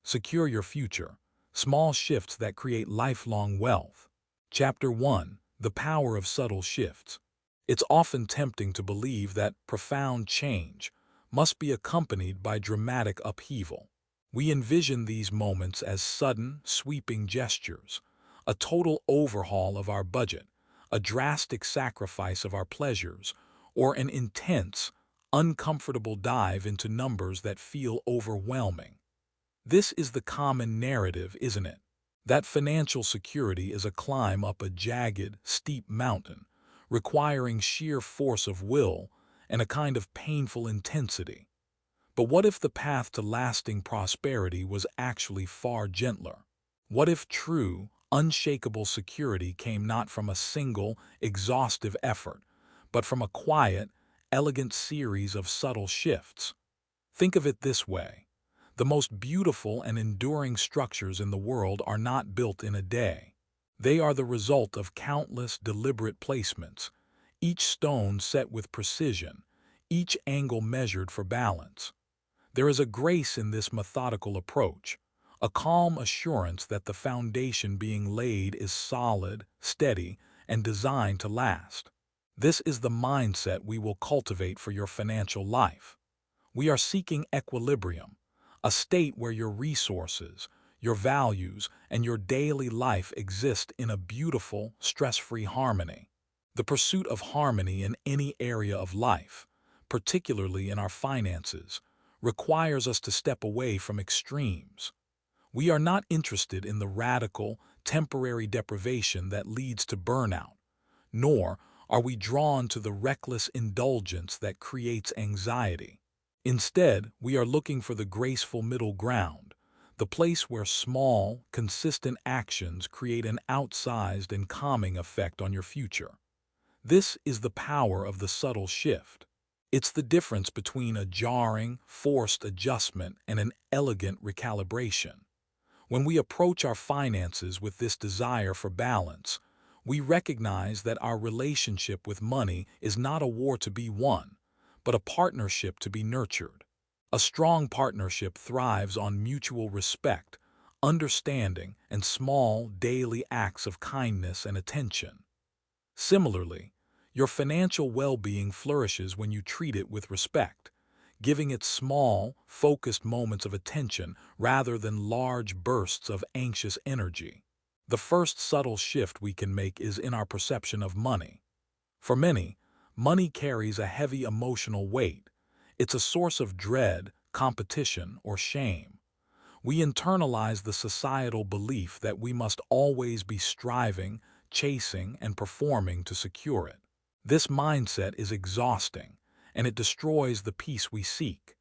Secure your future. Small shifts that create lifelong wealth. Chapter 1. The Power of Subtle Shifts. It's often tempting to believe that profound change must be accompanied by dramatic upheaval. We envision these moments as sudden, sweeping gestures, a total overhaul of our budget, a drastic sacrifice of our pleasures, or an intense, uncomfortable dive into numbers that feel overwhelming. This is the common narrative, isn't it? That financial security is a climb up a jagged, steep mountain, requiring sheer force of will and a kind of painful intensity. But what if the path to lasting prosperity was actually far gentler? What if true, unshakable security came not from a single, exhaustive effort, but from a quiet, elegant series of subtle shifts? Think of it this way. The most beautiful and enduring structures in the world are not built in a day. They are the result of countless deliberate placements, each stone set with precision, each angle measured for balance. There is a grace in this methodical approach, a calm assurance that the foundation being laid is solid, steady, and designed to last. This is the mindset we will cultivate for your financial life. We are seeking equilibrium, a state where your resources, your values, and your daily life exist in a beautiful, stress-free harmony. The pursuit of harmony in any area of life, particularly in our finances, requires us to step away from extremes. We are not interested in the radical, temporary deprivation that leads to burnout, nor are we drawn to the reckless indulgence that creates anxiety. Instead, we are looking for the graceful middle ground, the place where small, consistent actions create an outsized and calming effect on your future. This is the power of the subtle shift. It's the difference between a jarring, forced adjustment and an elegant recalibration. When we approach our finances with this desire for balance, we recognize that our relationship with money is not a war to be won, but a partnership to be nurtured. A strong partnership thrives on mutual respect, understanding, and small, daily acts of kindness and attention. Similarly, your financial well-being flourishes when you treat it with respect, giving it small, focused moments of attention rather than large bursts of anxious energy. The first subtle shift we can make is in our perception of money. For many, money carries a heavy emotional weight. It's a source of dread, competition, or shame. We internalize the societal belief that we must always be striving, chasing, and performing to secure it. This mindset is exhausting, and it destroys the peace we seek.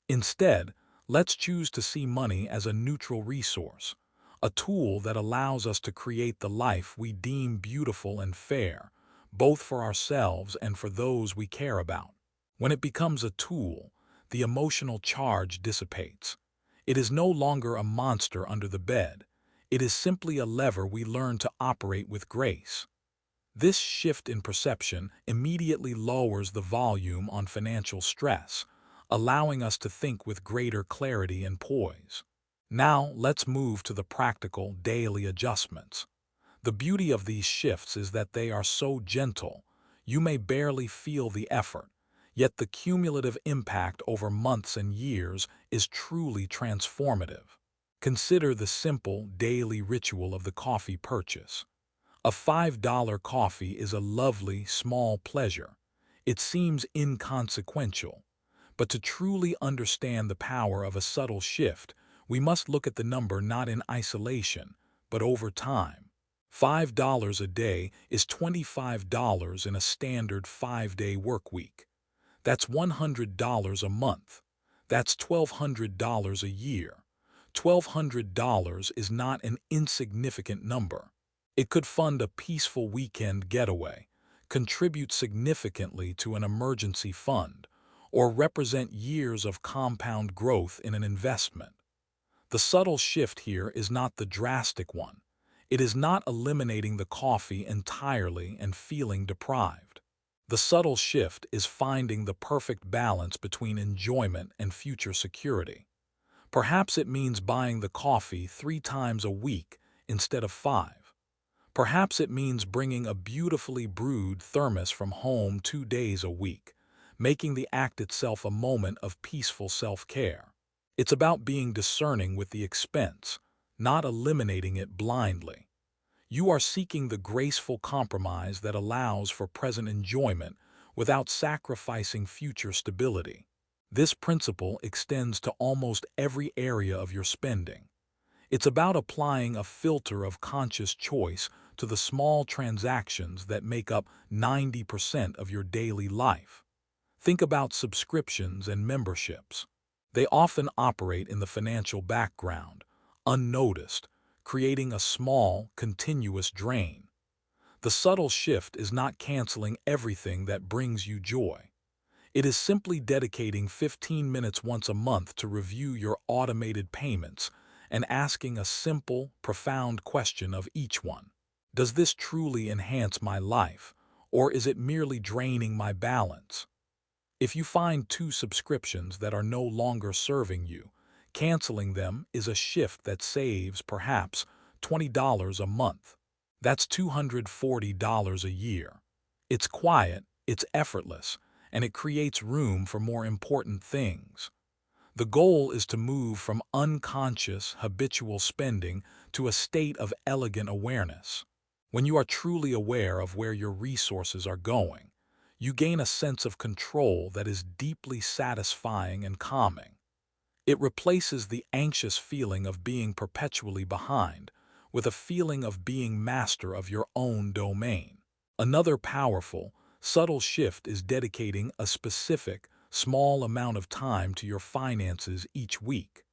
Instead, let's choose to see money as a neutral resource, a tool that allows us to create the life we deem beautiful and fair, both for ourselves and for those we care about. When it becomes a tool, the emotional charge dissipates. It is no longer a monster under the bed. It is simply a lever we learn to operate with grace. This shift in perception immediately lowers the volume on financial stress, allowing us to think with greater clarity and poise. Now, let's move to the practical, daily adjustments. The beauty of these shifts is that they are so gentle, you may barely feel the effort, yet the cumulative impact over months and years is truly transformative. Consider the simple, daily ritual of the coffee purchase. A $5 coffee is a lovely, small pleasure. It seems inconsequential, but to truly understand the power of a subtle shift, we must look at the number not in isolation, but over time. $5 a day is $25 in a standard 5-day work week. That's $100 a month. That's $1,200 a year. $1,200 is not an insignificant number. It could fund a peaceful weekend getaway, contribute significantly to an emergency fund, or represent years of compound growth in an investment. The subtle shift here is not the drastic one. It is not eliminating the coffee entirely and feeling deprived. The subtle shift is finding the perfect balance between enjoyment and future security. Perhaps it means buying the coffee 3 times a week instead of 5. Perhaps it means bringing a beautifully brewed thermos from home 2 days a week, making the act itself a moment of peaceful self-care. It's about being discerning with the expense, not eliminating it blindly. You are seeking the graceful compromise that allows for present enjoyment without sacrificing future stability. This principle extends to almost every area of your spending. It's about applying a filter of conscious choice to the small transactions that make up 90% of your daily life. Think about subscriptions and memberships. They often operate in the financial background, unnoticed, creating a small, continuous drain. The subtle shift is not canceling everything that brings you joy. It is simply dedicating 15 minutes once a month to review your automated payments and asking a simple, profound question of each one. Does this truly enhance my life, or is it merely draining my balance? If you find 2 subscriptions that are no longer serving you, canceling them is a shift that saves perhaps $20 a month. That's $240 a year. It's quiet, it's effortless, and it creates room for more important things. The goal is to move from unconscious, habitual spending to a state of elegant awareness. When you are truly aware of where your resources are going, you gain a sense of control that is deeply satisfying and calming. It replaces the anxious feeling of being perpetually behind with a feeling of being master of your own domain. Another powerful, subtle shift is dedicating a specific, small amount of time to your finances each week.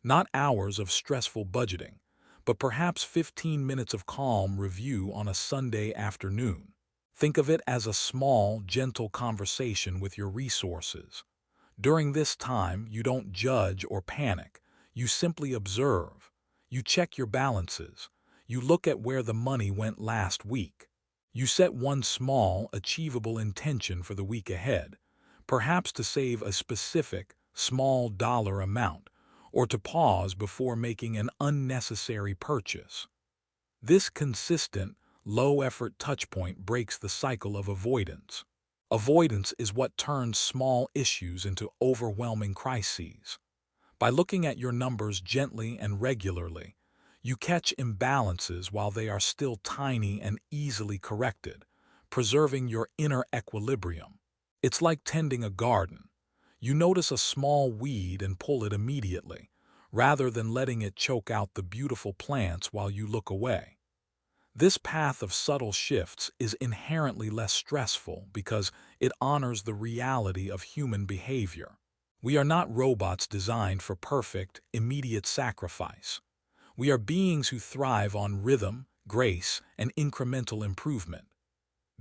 Not hours of stressful budgeting, but perhaps 15 minutes of calm review on a Sunday afternoon. Think of it as a small, gentle conversation with your resources. During this time, you don't judge or panic. You simply observe. You check your balances. You look at where the money went last week. You set one small, achievable intention for the week ahead, perhaps to save a specific, small dollar amount, or to pause before making an unnecessary purchase. This consistent, low-effort touchpoint breaks the cycle of avoidance. Avoidance is what turns small issues into overwhelming crises. By looking at your numbers gently and regularly, you catch imbalances while they are still tiny and easily corrected, preserving your inner equilibrium. It's like tending a garden. You notice a small weed and pull it immediately, rather than letting it choke out the beautiful plants while you look away. This path of subtle shifts is inherently less stressful because it honors the reality of human behavior. We are not robots designed for perfect, immediate sacrifice. We are beings who thrive on rhythm, grace, and incremental improvement.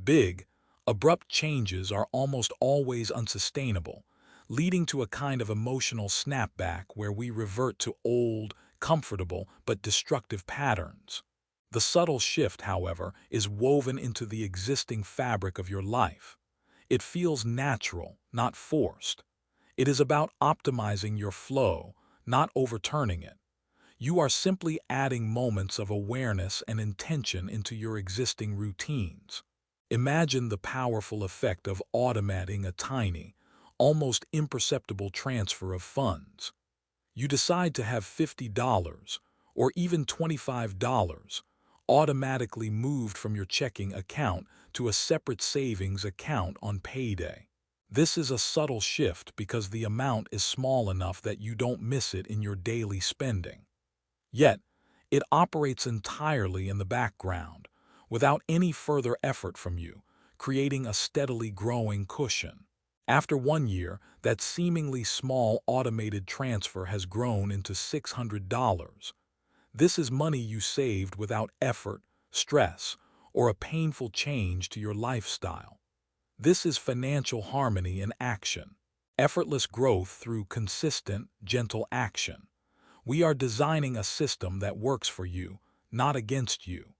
Big, abrupt changes are almost always unsustainable, leading to a kind of emotional snapback where we revert to old, comfortable, but destructive patterns. The subtle shift, however, is woven into the existing fabric of your life. It feels natural, not forced. It is about optimizing your flow, not overturning it. You are simply adding moments of awareness and intention into your existing routines. Imagine the powerful effect of automating a tiny, almost imperceptible transfer of funds. You decide to have $50 or even $25 automatically moved from your checking account to a separate savings account on payday. This is a subtle shift because the amount is small enough that you don't miss it in your daily spending. Yet, it operates entirely in the background, without any further effort from you, creating a steadily growing cushion. After 1 year, that seemingly small automated transfer has grown into $600. This is money you saved without effort, stress, or a painful change to your lifestyle. This is financial harmony in action. Effortless growth through consistent, gentle action. We are designing a system that works for you, not against you.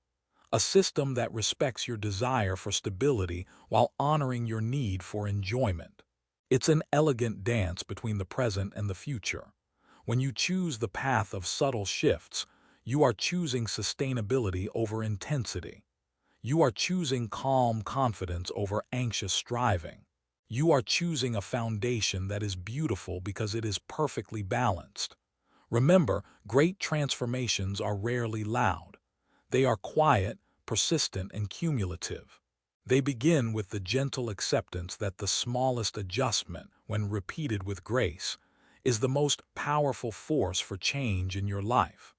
A system that respects your desire for stability while honoring your need for enjoyment. It's an elegant dance between the present and the future, When you choose the path of subtle shifts, you are choosing sustainability over intensity. You are choosing calm confidence over anxious striving. You are choosing a foundation that is beautiful because it is perfectly balanced. Remember, great transformations are rarely loud. They are quiet, persistent, and cumulative. They begin with the gentle acceptance that the smallest adjustment, when repeated with grace, is the most powerful force for change in your life.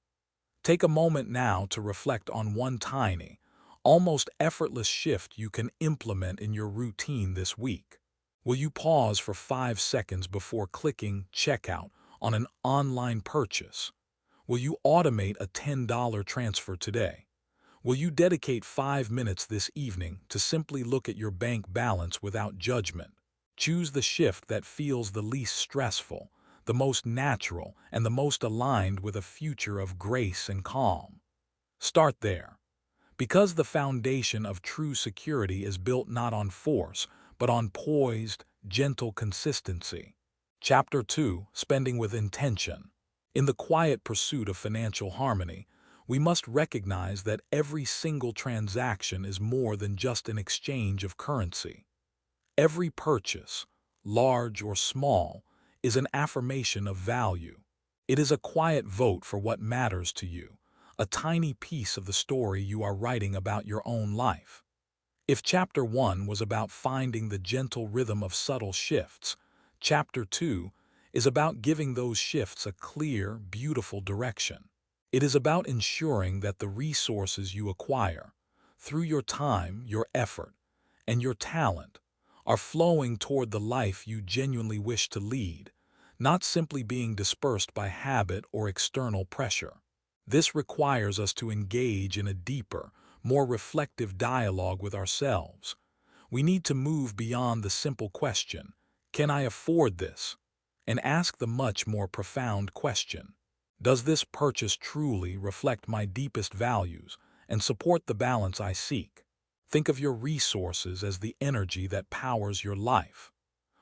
Take a moment now to reflect on one tiny, almost effortless shift you can implement in your routine this week. Will you pause for 5 seconds before clicking checkout on an online purchase? Will you automate a $10 transfer today? Will you dedicate 5 minutes this evening to simply look at your bank balance without judgment? Choose the shift that feels the least stressful, the most natural, and the most aligned with a future of grace and calm. Start there, because the foundation of true security is built not on force, but on poised, gentle consistency. Chapter 2: Spending with Intention. In the quiet pursuit of financial harmony, we must recognize that every single transaction is more than just an exchange of currency. Every purchase, large or small, is an affirmation of value. It is a quiet vote for what matters to you, a tiny piece of the story you are writing about your own life. If Chapter 1 was about finding the gentle rhythm of subtle shifts, Chapter 2 is about giving those shifts a clear, beautiful direction. It is about ensuring that the resources you acquire, through your time, your effort, and your talent, are flowing toward the life you genuinely wish to lead, not simply being dispersed by habit or external pressure. This requires us to engage in a deeper, more reflective dialogue with ourselves. We need to move beyond the simple question, "Can I afford this?" and ask the much more profound question, "Does this purchase truly reflect my deepest values and support the balance I seek?" Think of your resources as the energy that powers your life.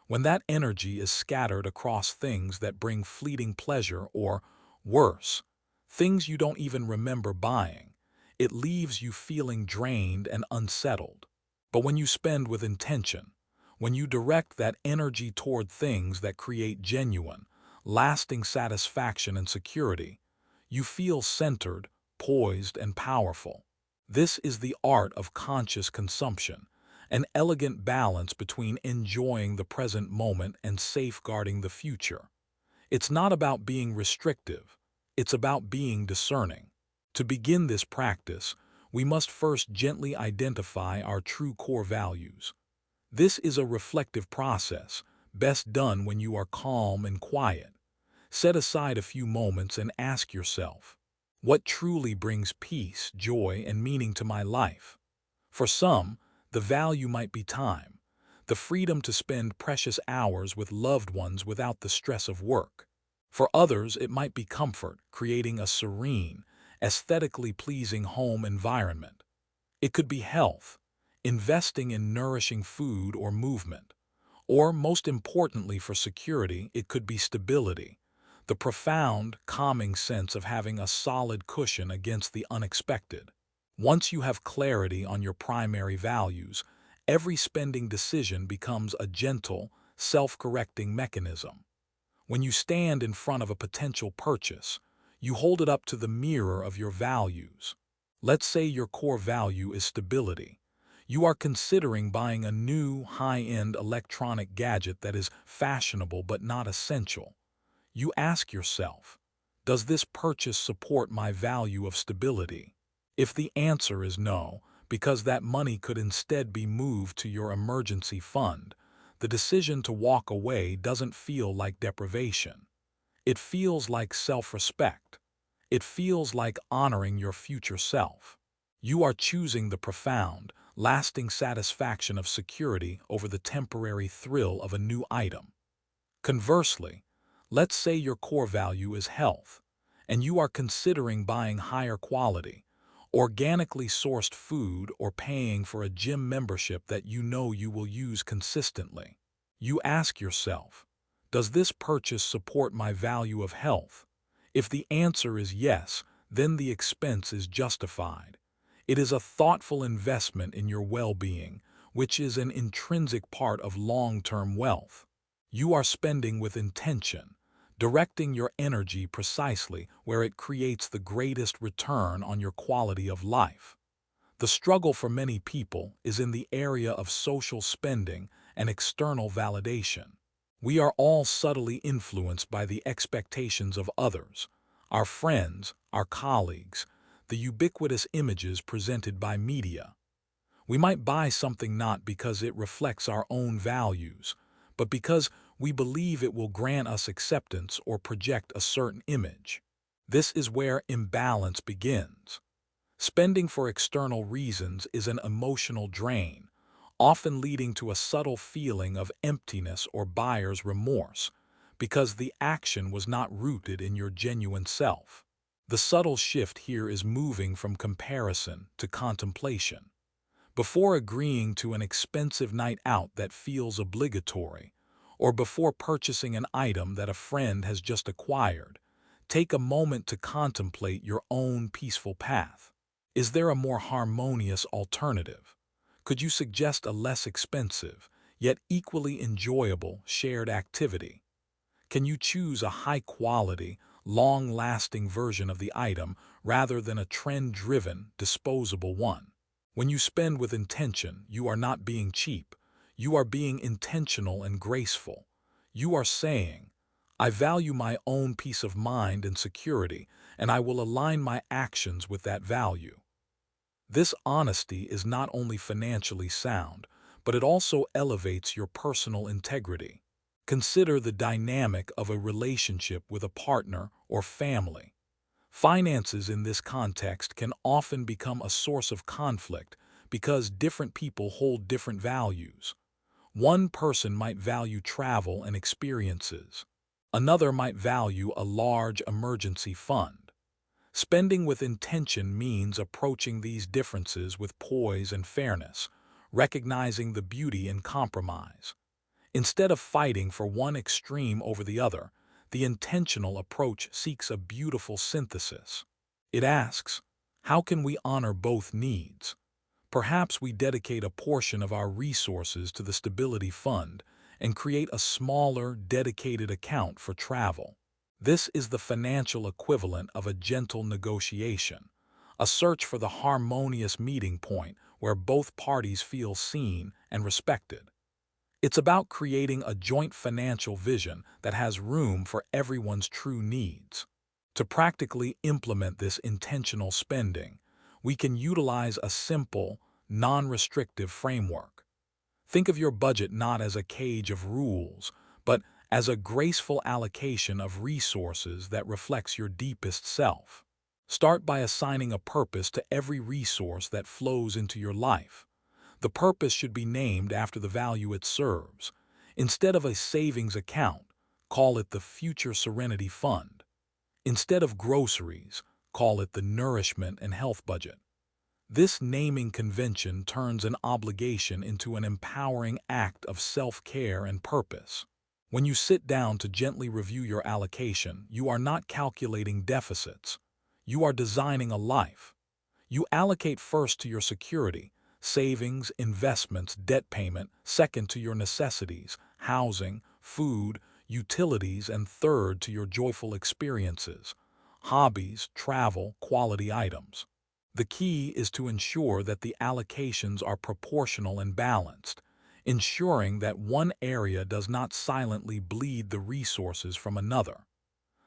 When that energy is scattered across things that bring fleeting pleasure or, worse, things you don't even remember buying, it leaves you feeling drained and unsettled. But when you spend with intention, when you direct that energy toward things that create genuine, lasting satisfaction and security, you feel centered, poised, and powerful. This is the art of conscious consumption, an elegant balance between enjoying the present moment and safeguarding the future. It's not about being restrictive, it's about being discerning. To begin this practice, we must first gently identify our true core values. This is a reflective process, best done when you are calm and quiet. Set aside a few moments and ask yourself, what truly brings peace, joy, and meaning to my life? For some, the value might be time, the freedom to spend precious hours with loved ones without the stress of work. For others, it might be comfort, creating a serene, aesthetically pleasing home environment. It could be health, investing in nourishing food or movement. Or, most importantly for security, it could be stability, the profound, calming sense of having a solid cushion against the unexpected. Once you have clarity on your primary values, every spending decision becomes a gentle, self-correcting mechanism. When you stand in front of a potential purchase, you hold it up to the mirror of your values. Let's say your core value is stability. You are considering buying a new, high-end electronic gadget that is fashionable but not essential. You ask yourself, does this purchase support my value of stability? If the answer is no, because that money could instead be moved to your emergency fund, the decision to walk away doesn't feel like deprivation. It feels like self-respect. It feels like honoring your future self. You are choosing the profound, lasting satisfaction of security over the temporary thrill of a new item. Conversely, let's say your core value is health, and you are considering buying higher quality, organically sourced food or paying for a gym membership that you know you will use consistently. You ask yourself, Does this purchase support my value of health? If the answer is yes, then the expense is justified. It is a thoughtful investment in your well-being, which is an intrinsic part of long-term wealth. You are spending with intention, directing your energy precisely where it creates the greatest return on your quality of life. The struggle for many people is in the area of social spending and external validation. We are all subtly influenced by the expectations of others, our friends, our colleagues, the ubiquitous images presented by media. We might buy something not because it reflects our own values, but because we believe it will grant us acceptance or project a certain image. This is where imbalance begins. Spending for external reasons is an emotional drain, often leading to a subtle feeling of emptiness or buyer's remorse, because the action was not rooted in your genuine self. The subtle shift here is moving from comparison to contemplation. Before agreeing to an expensive night out that feels obligatory, or before purchasing an item that a friend has just acquired, take a moment to contemplate your own peaceful path. Is there a more harmonious alternative? Could you suggest a less expensive, yet equally enjoyable shared activity? Can you choose a high-quality, long-lasting version of the item rather than a trend-driven, disposable one? When you spend with intention, you are not being cheap. You are being intentional and graceful. You are saying, I value my own peace of mind and security, and I will align my actions with that value. This honesty is not only financially sound, but it also elevates your personal integrity. Consider the dynamic of a relationship with a partner or family. Finances in this context can often become a source of conflict because different people hold different values. One person might value travel and experiences. Another might value a large emergency fund. Spending with intention means approaching these differences with poise and fairness, recognizing the beauty in compromise. Instead of fighting for one extreme over the other, the intentional approach seeks a beautiful synthesis. It asks, how can we honor both needs? Perhaps we dedicate a portion of our resources to the stability fund and create a smaller, dedicated account for travel. This is the financial equivalent of a gentle negotiation, a search for the harmonious meeting point where both parties feel seen and respected. It's about creating a joint financial vision that has room for everyone's true needs. To practically implement this intentional spending, we can utilize a simple, non-restrictive framework. Think of your budget not as a cage of rules, but as a graceful allocation of resources that reflects your deepest self. Start by assigning a purpose to every resource that flows into your life. The purpose should be named after the value it serves. Instead of a savings account, call it the Future Serenity Fund. Instead of groceries, call it the Nourishment and Health Budget. This naming convention turns an obligation into an empowering act of self-care and purpose. When you sit down to gently review your allocation, you are not calculating deficits. You are designing a life. You allocate first to your security, savings, investments, debt payment, second to your necessities, housing, food, utilities, and third to your joyful experiences, hobbies, travel, quality items. The key is to ensure that the allocations are proportional and balanced, ensuring that one area does not silently bleed the resources from another.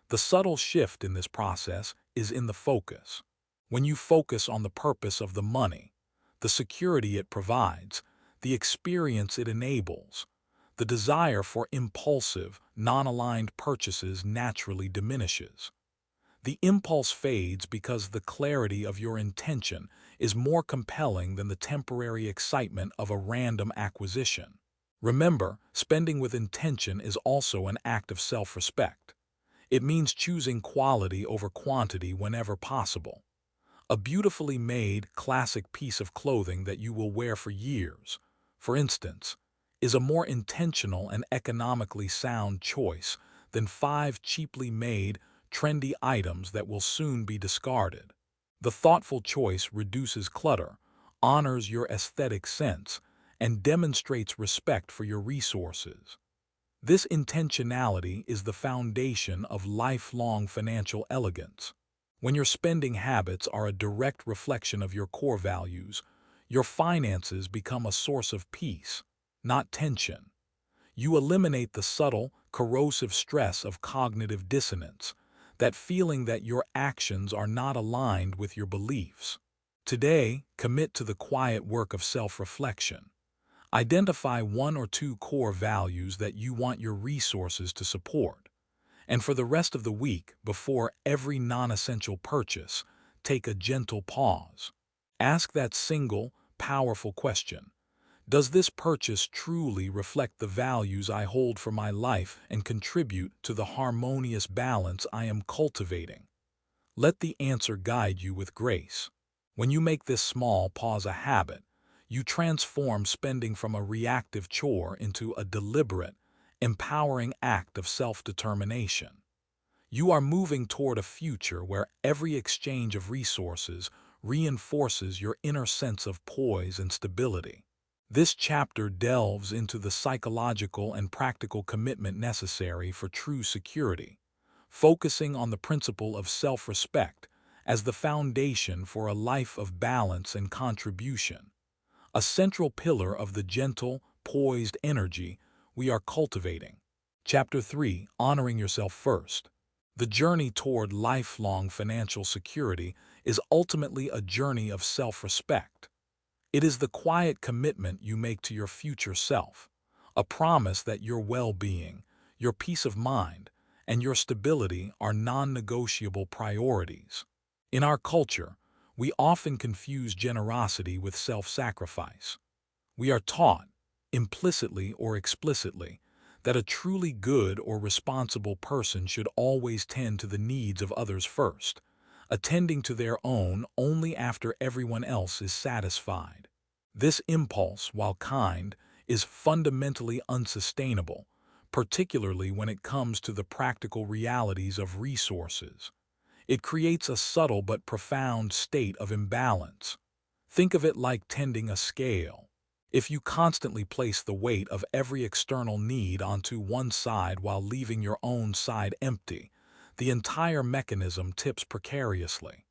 The subtle shift in this process is in the focus. When you focus on the purpose of the money, the security it provides, the experience it enables, the desire for impulsive, non-aligned purchases naturally diminishes. The impulse fades because the clarity of your intention is more compelling than the temporary excitement of a random acquisition. Remember, spending with intention is also an act of self-respect. It means choosing quality over quantity whenever possible. A beautifully made, classic piece of clothing that you will wear for years, for instance, is a more intentional and economically sound choice than 5 cheaply made, trendy items that will soon be discarded. The thoughtful choice reduces clutter, honors your aesthetic sense, and demonstrates respect for your resources. This intentionality is the foundation of lifelong financial elegance. When your spending habits are a direct reflection of your core values, your finances become a source of peace, not tension. You eliminate the subtle, corrosive stress of cognitive dissonance, that feeling that your actions are not aligned with your beliefs. Today, commit to the quiet work of self-reflection. Identify 1 or 2 core values that you want your resources to support. And for the rest of the week, before every non-essential purchase, take a gentle pause. Ask that single, powerful question. Does this purchase truly reflect the values I hold for my life and contribute to the harmonious balance I am cultivating? Let the answer guide you with grace. When you make this small pause a habit, you transform spending from a reactive chore into a deliberate, empowering act of self-determination. You are moving toward a future where every exchange of resources reinforces your inner sense of poise and stability. This chapter delves into the psychological and practical commitment necessary for true security, focusing on the principle of self-respect as the foundation for a life of balance and contribution, a central pillar of the gentle, poised energy we are cultivating. Chapter 3: Honoring Yourself First. The journey toward lifelong financial security is ultimately a journey of self-respect. It is the quiet commitment you make to your future self, a promise that your well-being, your peace of mind, and your stability are non-negotiable priorities. In our culture, we often confuse generosity with self-sacrifice. We are taught, implicitly or explicitly, that a truly good or responsible person should always tend to the needs of others first, attending to their own only after everyone else is satisfied. This impulse, while kind, is fundamentally unsustainable, particularly when it comes to the practical realities of resources. It creates a subtle but profound state of imbalance. Think of it like tending a scale. If you constantly place the weight of every external need onto one side while leaving your own side empty, the entire mechanism tips precariously.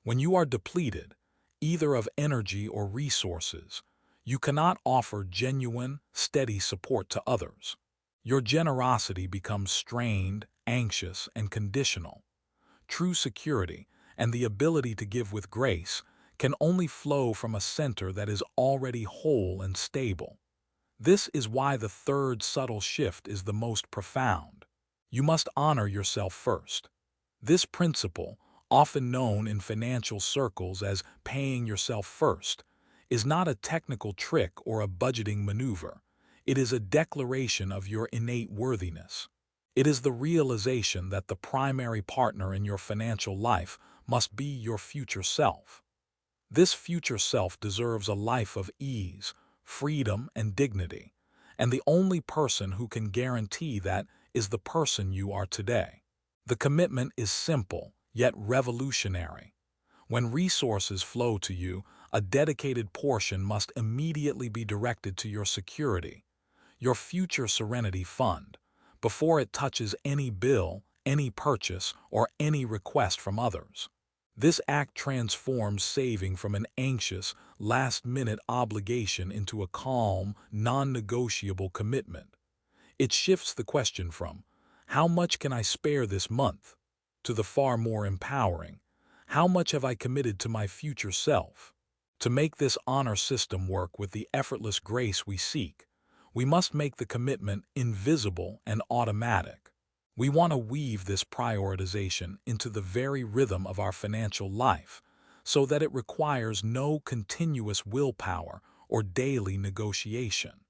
When you are depleted, either of energy or resources, you cannot offer genuine, steady support to others. Your generosity becomes strained, anxious, and conditional. True security, and the ability to give with grace, can only flow from a center that is already whole and stable. This is why the third subtle shift is the most profound. You must honor yourself first. This principle, often known in financial circles as paying yourself first, is not a technical trick or a budgeting maneuver. It is a declaration of your innate worthiness. It is the realization that the primary partner in your financial life must be your future self. This future self deserves a life of ease, freedom, and dignity, and the only person who can guarantee that is the person you are today. The commitment is simple, yet revolutionary. When resources flow to you, a dedicated portion must immediately be directed to your security, your future serenity fund, before it touches any bill, any purchase, or any request from others. This act transforms saving from an anxious, last-minute obligation into a calm, non-negotiable commitment. It shifts the question from, "How much can I spare this month?" to the far more empowering, "How much have I committed to my future self?" To make this honor system work with the effortless grace we seek, we must make the commitment invisible and automatic. We want to weave this prioritization into the very rhythm of our financial life, so that it requires no continuous willpower or daily negotiation.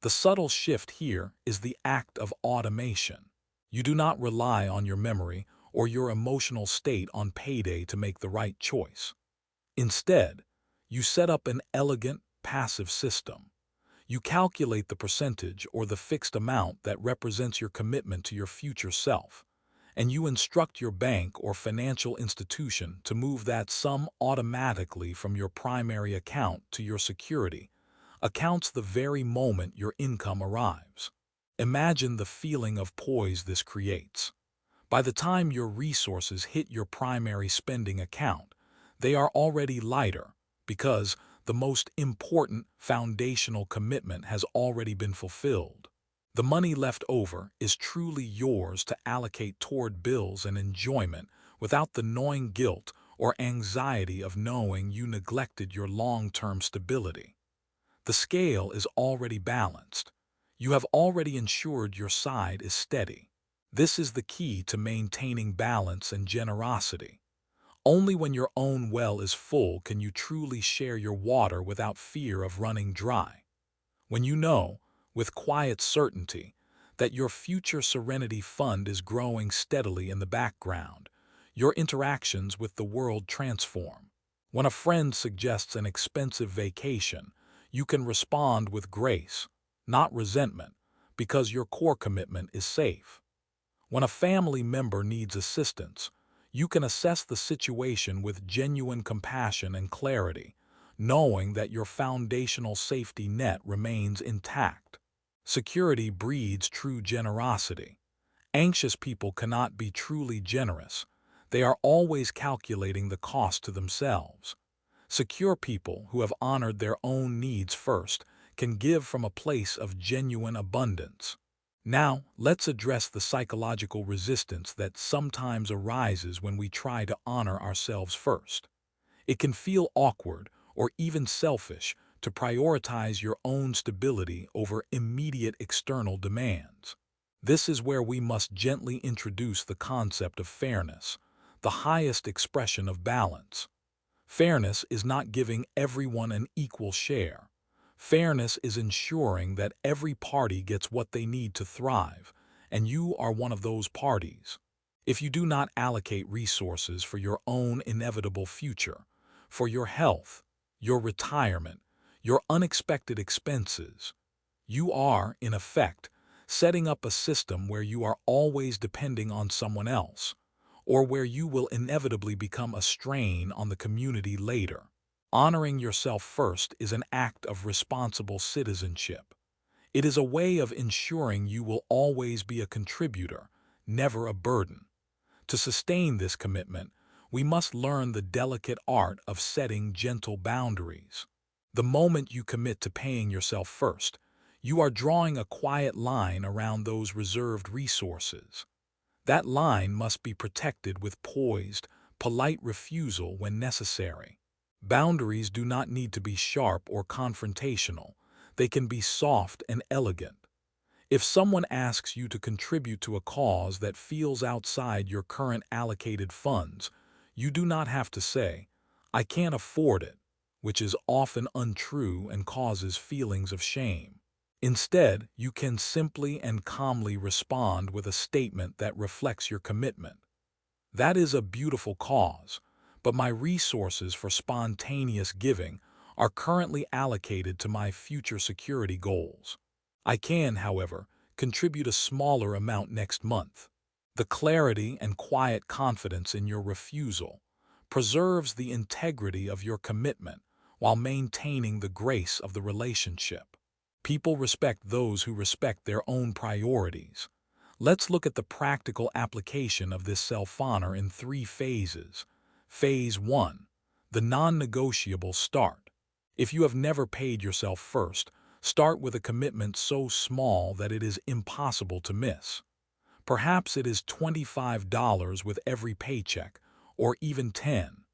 The subtle shift here is the act of automation. You do not rely on your memory or your emotional state on payday to make the right choice. Instead, you set up an elegant, passive system. You calculate the percentage or the fixed amount that represents your commitment to your future self, and you instruct your bank or financial institution to move that sum automatically from your primary account to your security accounts the very moment your income arrives. Imagine the feeling of poise this creates. By the time your resources hit your primary spending account, they are already lighter because the most important foundational commitment has already been fulfilled. The money left over is truly yours to allocate toward bills and enjoyment without the gnawing guilt or anxiety of knowing you neglected your long-term stability. The scale is already balanced. You have already ensured your side is steady. This is the key to maintaining balance and generosity. Only when your own well is full can you truly share your water without fear of running dry. When you know, with quiet certainty, that your future serenity fund is growing steadily in the background, your interactions with the world transform. When a friend suggests an expensive vacation, you can respond with grace, not resentment, because your core commitment is safe. When a family member needs assistance, you can assess the situation with genuine compassion and clarity, knowing that your foundational safety net remains intact. Security breeds true generosity. Anxious people cannot be truly generous. They are always calculating the cost to themselves. Secure people who have honored their own needs first can give from a place of genuine abundance. Now, let's address the psychological resistance that sometimes arises when we try to honor ourselves first. It can feel awkward or even selfish to prioritize your own stability over immediate external demands. This is where we must gently introduce the concept of fairness, the highest expression of balance. Fairness is not giving everyone an equal share. Fairness is ensuring that every party gets what they need to thrive, and you are one of those parties. If you do not allocate resources for your own inevitable future, for your health, your retirement, your unexpected expenses, you are, in effect, setting up a system where you are always depending on someone else, or where you will inevitably become a strain on the community later. Honoring yourself first is an act of responsible citizenship. It is a way of ensuring you will always be a contributor, never a burden. To sustain this commitment, we must learn the delicate art of setting gentle boundaries. The moment you commit to paying yourself first, you are drawing a quiet line around those reserved resources. That line must be protected with poised, polite refusal when necessary. Boundaries do not need to be sharp or confrontational. They can be soft and elegant. If someone asks you to contribute to a cause that feels outside your current allocated funds, you do not have to say, "I can't afford it," which is often untrue and causes feelings of shame. Instead, you can simply and calmly respond with a statement that reflects your commitment. That is a beautiful cause, but my resources for spontaneous giving are currently allocated to my future security goals. I can, however, contribute a smaller amount next month. The clarity and quiet confidence in your refusal preserves the integrity of your commitment while maintaining the grace of the relationship. People respect those who respect their own priorities. Let's look at the practical application of this self-honor in 3 phases. Phase 1. The non-negotiable start. If you have never paid yourself first, start with a commitment so small that it is impossible to miss. Perhaps it is $25 with every paycheck, or even 10.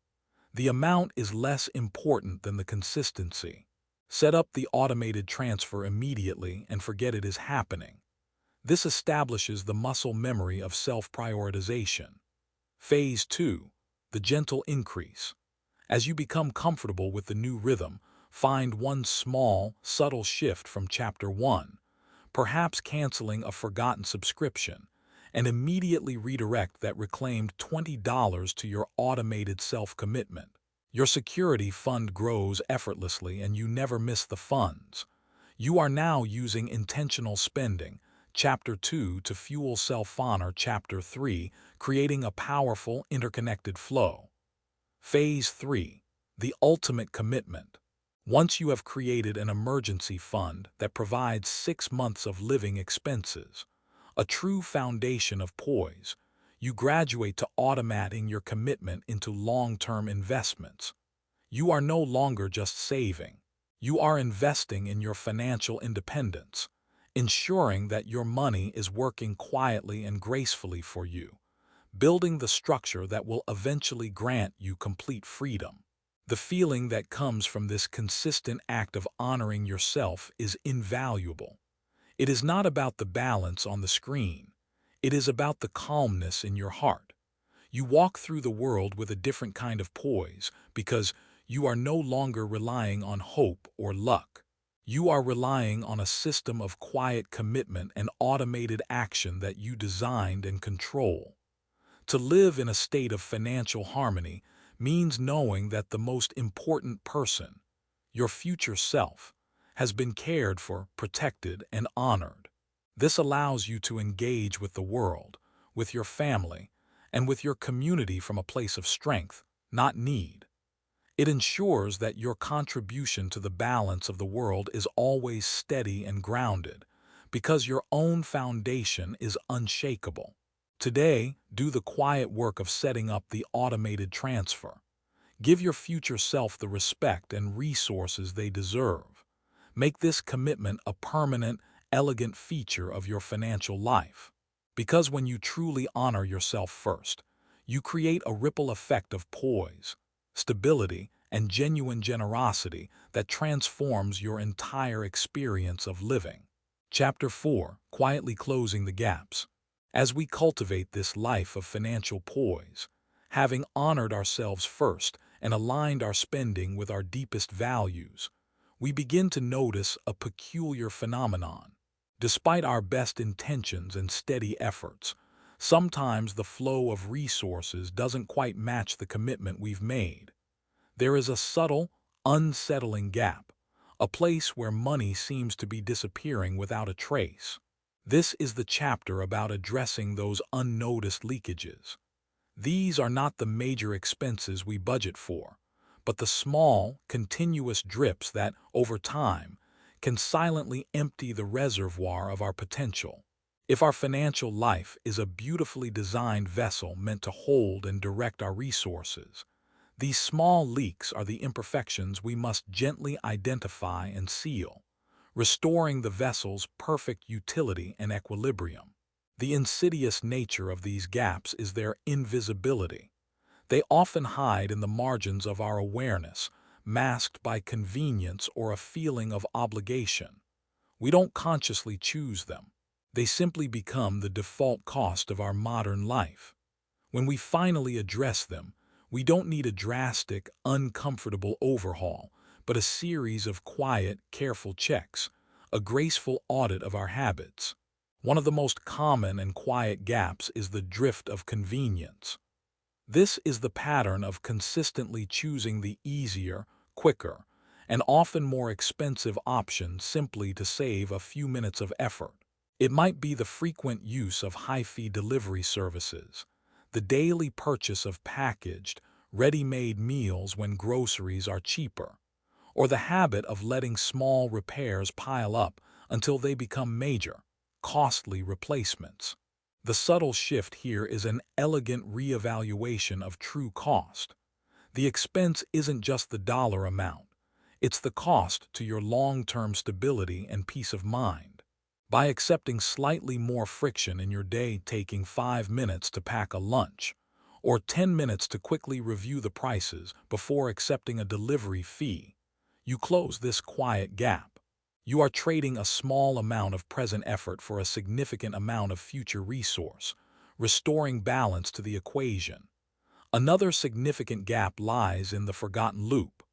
The amount is less important than the consistency. Set up the automated transfer immediately and forget it is happening. This establishes the muscle memory of self-prioritization. Phase 2. The gentle increase. As you become comfortable with the new rhythm, find one small, subtle shift from Chapter 1, perhaps canceling a forgotten subscription, and immediately redirect that reclaimed $20 to your automated self-commitment. Your security fund grows effortlessly and you never miss the funds. You are now using intentional spending, Chapter 2, to fuel self-honor, Chapter 3, creating a powerful, interconnected flow. Phase 3. The ultimate commitment. Once you have created an emergency fund that provides 6 months of living expenses, a true foundation of poise, you graduate to automating your commitment into long-term investments. You are no longer just saving. You are investing in your financial independence, ensuring that your money is working quietly and gracefully for you, building the structure that will eventually grant you complete freedom. The feeling that comes from this consistent act of honoring yourself is invaluable. It is not about the balance on the screen. It is about the calmness in your heart. You walk through the world with a different kind of poise because you are no longer relying on hope or luck. You are relying on a system of quiet commitment and automated action that you designed and control. To live in a state of financial harmony means knowing that the most important person, your future self, has been cared for, protected, and honored. This allows you to engage with the world, with your family, and with your community from a place of strength, not need. It ensures that your contribution to the balance of the world is always steady and grounded, because your own foundation is unshakable. Today, do the quiet work of setting up the automated transfer. Give your future self the respect and resources they deserve. Make this commitment a permanent, elegant feature of your financial life. Because when you truly honor yourself first, you create a ripple effect of poise, stability, and genuine generosity that transforms your entire experience of living. Chapter 4. Quietly closing the gaps. As we cultivate this life of financial poise, having honored ourselves first and aligned our spending with our deepest values, we begin to notice a peculiar phenomenon. Despite our best intentions and steady efforts, sometimes the flow of resources doesn't quite match the commitment we've made. There is a subtle, unsettling gap, a place where money seems to be disappearing without a trace. This is the chapter about addressing those unnoticed leakages. These are not the major expenses we budget for, but the small, continuous drips that, over time, can silently empty the reservoir of our potential. If our financial life is a beautifully designed vessel meant to hold and direct our resources, these small leaks are the imperfections we must gently identify and seal, restoring the vessel's perfect utility and equilibrium. The insidious nature of these gaps is their invisibility. They often hide in the margins of our awareness, masked by convenience or a feeling of obligation. We don't consciously choose them. They simply become the default cost of our modern life. When we finally address them, we don't need a drastic, uncomfortable overhaul, but a series of quiet, careful checks, a graceful audit of our habits. One of the most common and quiet gaps is the drift of convenience. This is the pattern of consistently choosing the easier, quicker, and often more expensive option simply to save a few minutes of effort. It might be the frequent use of high-fee delivery services, the daily purchase of packaged, ready-made meals when groceries are cheaper, or the habit of letting small repairs pile up until they become major, costly replacements. The subtle shift here is an elegant reevaluation of true cost. The expense isn't just the dollar amount, it's the cost to your long-term stability and peace of mind. By accepting slightly more friction in your day, taking 5 minutes to pack a lunch, or 10 minutes to quickly review the prices before accepting a delivery fee, you close this quiet gap. You are trading a small amount of present effort for a significant amount of future resource, restoring balance to the equation. Another significant gap lies in the forgotten loop.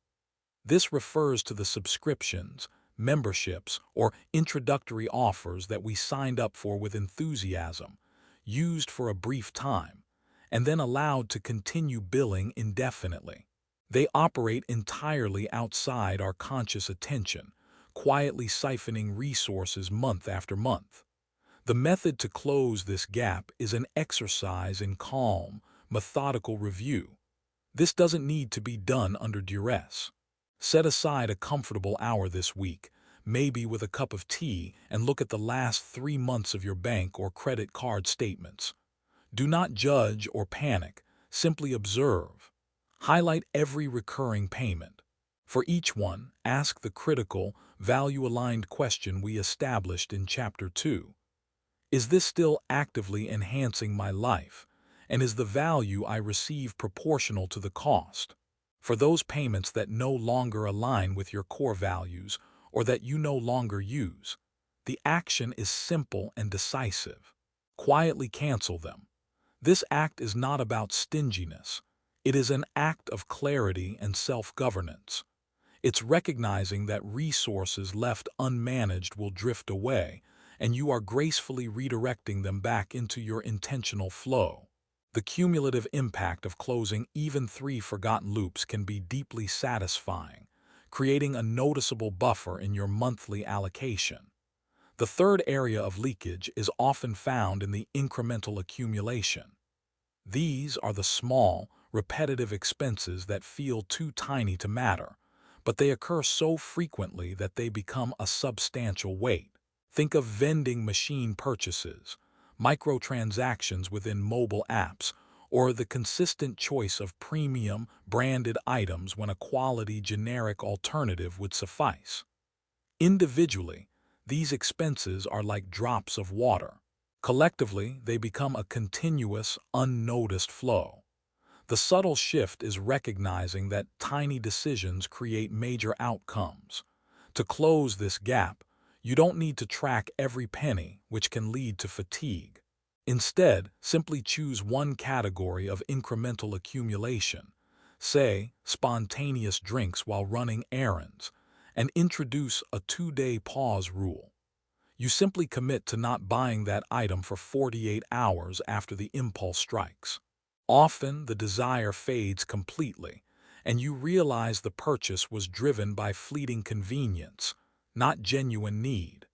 This refers to the subscriptions, memberships, or introductory offers that we signed up for with enthusiasm, used for a brief time, and then allowed to continue billing indefinitely. They operate entirely outside our conscious attention, quietly siphoning resources month after month. The method to close this gap is an exercise in calm, methodical review. This doesn't need to be done under duress. Set aside a comfortable hour this week, maybe with a cup of tea, and look at the last 3 months of your bank or credit card statements. Do not judge or panic, simply observe. Highlight every recurring payment. For each one, ask the critical, value-aligned question we established in Chapter 2. Is this still actively enhancing my life? And is the value I receive proportional to the cost? For those payments that no longer align with your core values or that you no longer use, the action is simple and decisive. Quietly cancel them. This act is not about stinginess. It is an act of clarity and self-governance. It's recognizing that resources left unmanaged will drift away, and you are gracefully redirecting them back into your intentional flow. The cumulative impact of closing even 3 forgotten loops can be deeply satisfying, creating a noticeable buffer in your monthly allocation. The third area of leakage is often found in the incremental accumulation. These are the small, repetitive expenses that feel too tiny to matter, but they occur so frequently that they become a substantial weight. Think of vending machine purchases, microtransactions within mobile apps, or the consistent choice of premium, branded items when a quality generic alternative would suffice. Individually, these expenses are like drops of water. Collectively, they become a continuous, unnoticed flow. The subtle shift is recognizing that tiny decisions create major outcomes. To close this gap, you don't need to track every penny, which can lead to fatigue. Instead, simply choose one category of incremental accumulation, say, spontaneous drinks while running errands, and introduce a 2-day pause rule. You simply commit to not buying that item for 48 hours after the impulse strikes. Often, the desire fades completely, and you realize the purchase was driven by fleeting convenience, not genuine need.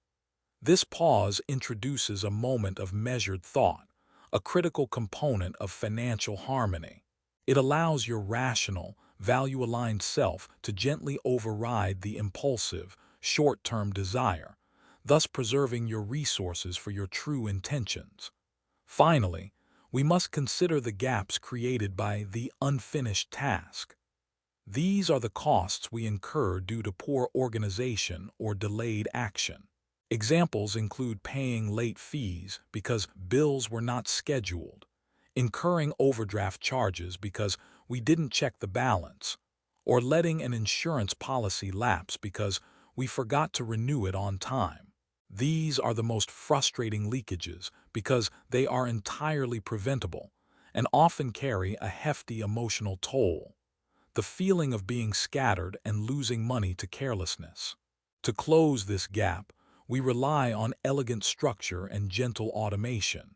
This pause introduces a moment of measured thought, a critical component of financial harmony. It allows your rational, value-aligned self to gently override the impulsive, short-term desire, thus preserving your resources for your true intentions. Finally, we must consider the gaps created by the unfinished task. These are the costs we incur due to poor organization or delayed action. Examples include paying late fees because bills were not scheduled, incurring overdraft charges because we didn't check the balance, or letting an insurance policy lapse because we forgot to renew it on time. These are the most frustrating leakages because they are entirely preventable and often carry a hefty emotional toll. The feeling of being scattered and losing money to carelessness. To close this gap, we rely on elegant structure and gentle automation.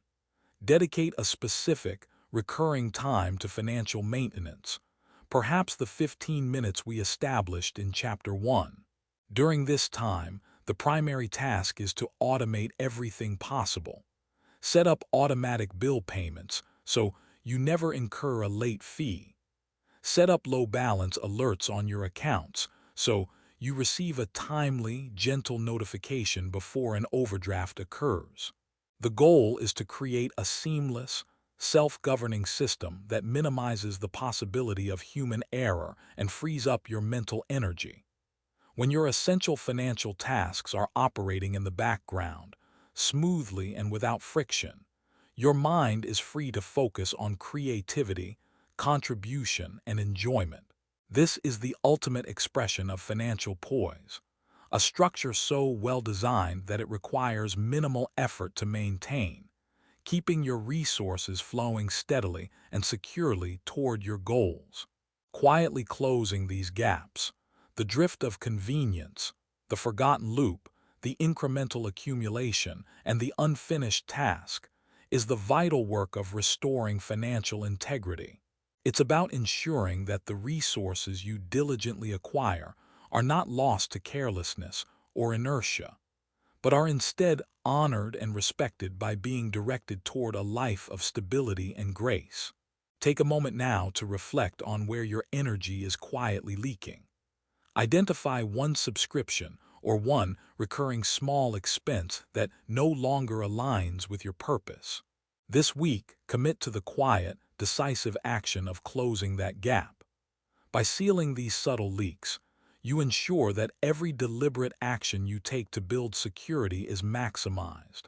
Dedicate a specific, recurring time to financial maintenance, perhaps the 15 minutes we established in Chapter 1. During this time, the primary task is to automate everything possible. Set up automatic bill payments so you never incur a late fee. Set up low balance alerts on your accounts so you receive a timely, gentle notification before an overdraft occurs. The goal is to create a seamless, self-governing system that minimizes the possibility of human error and frees up your mental energy. When your essential financial tasks are operating in the background, smoothly and without friction, your mind is free to focus on creativity, contribution, and enjoyment. This is the ultimate expression of financial poise, a structure so well designed that it requires minimal effort to maintain, keeping your resources flowing steadily and securely toward your goals. Quietly closing these gaps, the drift of convenience, the forgotten loop, the incremental accumulation, and the unfinished task, is the vital work of restoring financial integrity. It's about ensuring that the resources you diligently acquire are not lost to carelessness or inertia, but are instead honored and respected by being directed toward a life of stability and grace. Take a moment now to reflect on where your energy is quietly leaking. Identify one subscription or one recurring small expense that no longer aligns with your purpose. This week, commit to the quiet, decisive action of closing that gap. By sealing these subtle leaks, you ensure that every deliberate action you take to build security is maximized,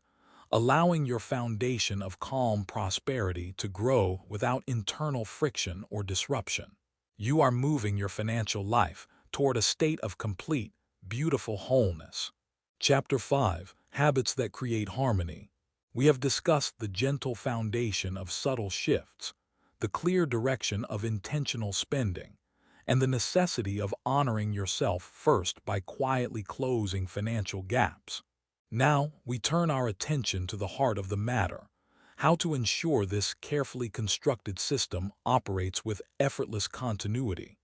allowing your foundation of calm prosperity to grow without internal friction or disruption. You are moving your financial life toward a state of complete, beautiful wholeness. Chapter 5: Habits that Create Harmony. We have discussed the gentle foundation of subtle shifts, the clear direction of intentional spending, and the necessity of honoring yourself first by quietly closing financial gaps. Now, we turn our attention to the heart of the matter: how to ensure this carefully constructed system operates with effortless continuity.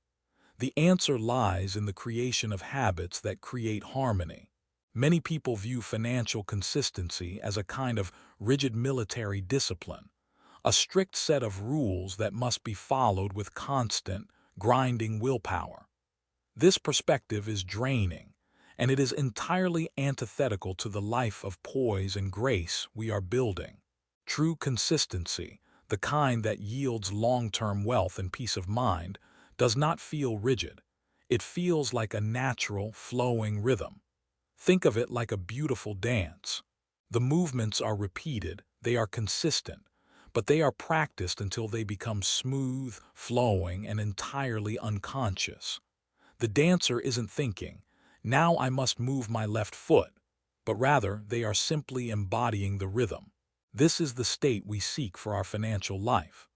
The answer lies in the creation of habits that create harmony. Many people view financial consistency as a kind of rigid military discipline, a strict set of rules that must be followed with constant, grinding willpower. This perspective is draining, and it is entirely antithetical to the life of poise and grace we are building. True consistency, the kind that yields long-term wealth and peace of mind, does not feel rigid. It feels like a natural, flowing rhythm. Think of it like a beautiful dance. The movements are repeated, they are consistent, but they are practiced until they become smooth, flowing, and entirely unconscious. The dancer isn't thinking, "Now I must move my left foot," but rather they are simply embodying the rhythm. This is the state we seek for our financial life.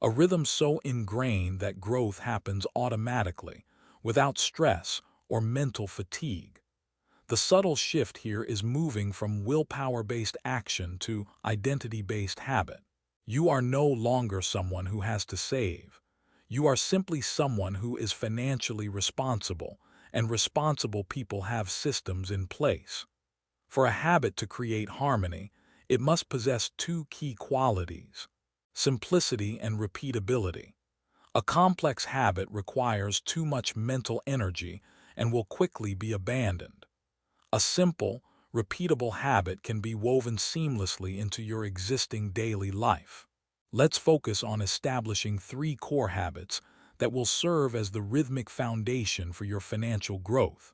A rhythm so ingrained that growth happens automatically, without stress or mental fatigue. The subtle shift here is moving from willpower-based action to identity-based habit. You are no longer someone who has to save. You are simply someone who is financially responsible, and responsible people have systems in place. For a habit to create harmony, it must possess two key qualities: simplicity and repeatability. A complex habit requires too much mental energy and will quickly be abandoned. A simple, repeatable habit can be woven seamlessly into your existing daily life. Let's focus on establishing 3 core habits that will serve as the rhythmic foundation for your financial growth.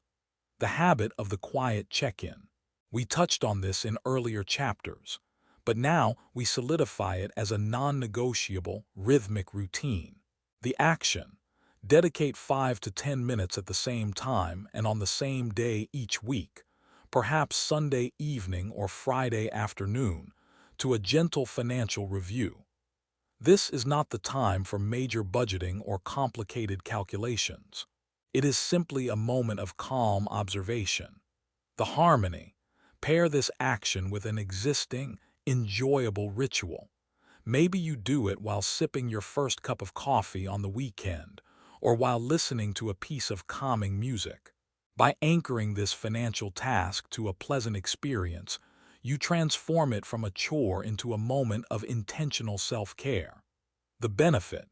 The habit of the quiet check-in. We touched on this in earlier chapters, but now we solidify it as a non-negotiable, rhythmic routine. The action: dedicate 5 to 10 minutes at the same time and on the same day each week, perhaps Sunday evening or Friday afternoon, to a gentle financial review. This is not the time for major budgeting or complicated calculations. It is simply a moment of calm observation. The harmony: pair this action with an existing, enjoyable ritual. Maybe you do it while sipping your first cup of coffee on the weekend, or while listening to a piece of calming music. By anchoring this financial task to a pleasant experience, you transform it from a chore into a moment of intentional self-care. The benefit: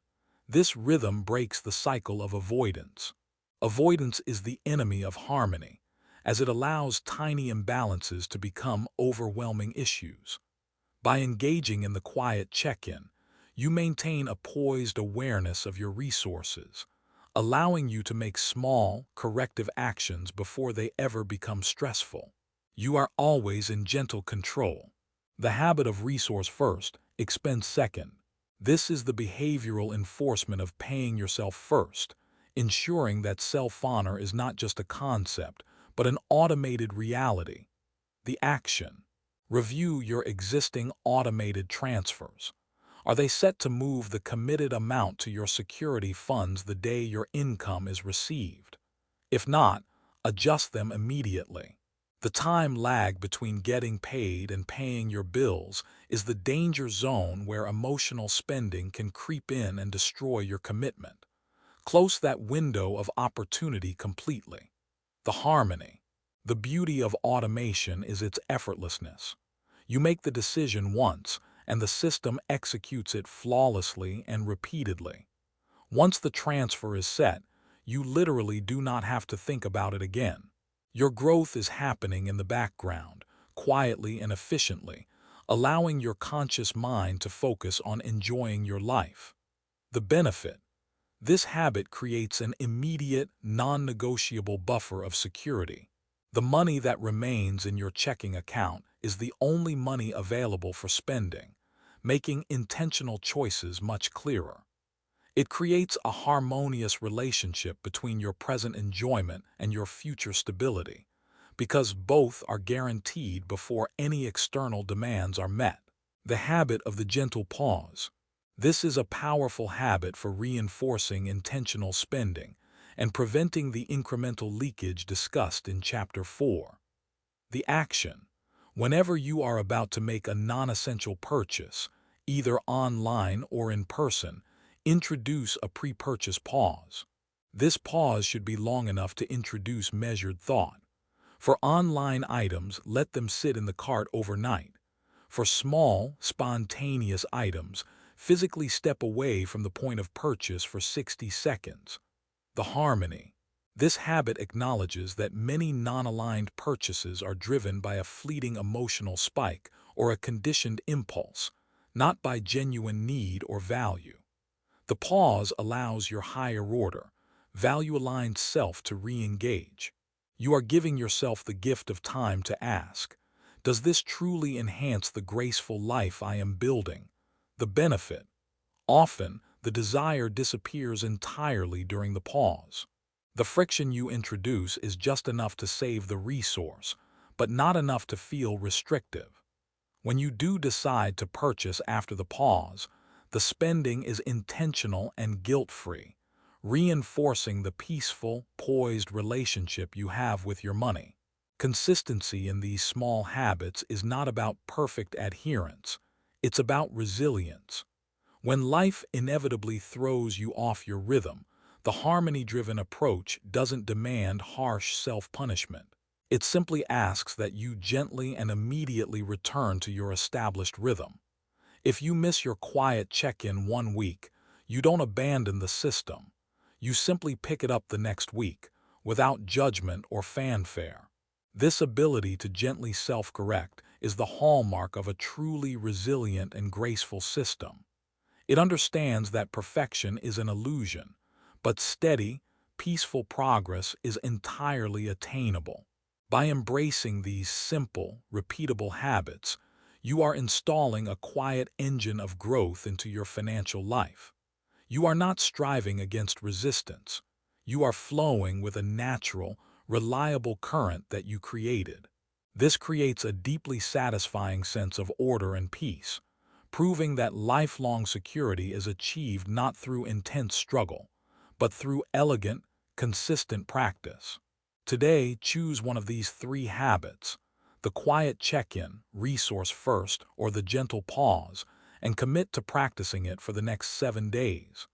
this rhythm breaks the cycle of avoidance. Avoidance is the enemy of harmony, as it allows tiny imbalances to become overwhelming issues. By engaging in the quiet check-in, you maintain a poised awareness of your resources, allowing you to make small, corrective actions before they ever become stressful. You are always in gentle control. The habit of resource first, expense second. This is the behavioral enforcement of paying yourself first, ensuring that self-honor is not just a concept, but an automated reality. The action: review your existing automated transfers. Are they set to move the committed amount to your security funds the day your income is received? If not, adjust them immediately. The time lag between getting paid and paying your bills is the danger zone where emotional spending can creep in and destroy your commitment. Close that window of opportunity completely. The harmony: The beauty of automation is its effortlessness. You make the decision once, and the system executes it flawlessly and repeatedly. Once the transfer is set, you literally do not have to think about it again. Your growth is happening in the background, quietly and efficiently, allowing your conscious mind to focus on enjoying your life. The benefit: this habit creates an immediate, non-negotiable buffer of security. The money that remains in your checking account is the only money available for spending, making intentional choices much clearer. It creates a harmonious relationship between your present enjoyment and your future stability, because both are guaranteed before any external demands are met. The habit of the gentle pause. This is a powerful habit for reinforcing intentional spending and preventing the incremental leakage discussed in Chapter 4. The action: whenever you are about to make a non-essential purchase, either online or in person, introduce a pre-purchase pause. This pause should be long enough to introduce measured thought. For online items, let them sit in the cart overnight. For small, spontaneous items, physically step away from the point of purchase for 60 seconds. The harmony. This habit acknowledges that many non-aligned purchases are driven by a fleeting emotional spike or a conditioned impulse, not by genuine need or value. The pause allows your higher-order, value-aligned self to re-engage. You are giving yourself the gift of time to ask, does this truly enhance the graceful life I am building? The benefit: often, the desire disappears entirely during the pause. The friction you introduce is just enough to save the resource, but not enough to feel restrictive. When you do decide to purchase after the pause, the spending is intentional and guilt-free, reinforcing the peaceful, poised relationship you have with your money. Consistency in these small habits is not about perfect adherence, it's about resilience. When life inevitably throws you off your rhythm, the harmony-driven approach doesn't demand harsh self-punishment. It simply asks that you gently and immediately return to your established rhythm. If you miss your quiet check-in one week, you don't abandon the system. You simply pick it up the next week, without judgment or fanfare. This ability to gently self-correct is the hallmark of a truly resilient and graceful system. It understands that perfection is an illusion, but steady, peaceful progress is entirely attainable. By embracing these simple, repeatable habits, you are installing a quiet engine of growth into your financial life. You are not striving against resistance. You are flowing with a natural, reliable current that you created. This creates a deeply satisfying sense of order and peace, proving that lifelong security is achieved not through intense struggle, but through elegant, consistent practice. Today, choose one of these three habits: the quiet check-in, resource first, or the gentle pause, and commit to practicing it for the next 7 days.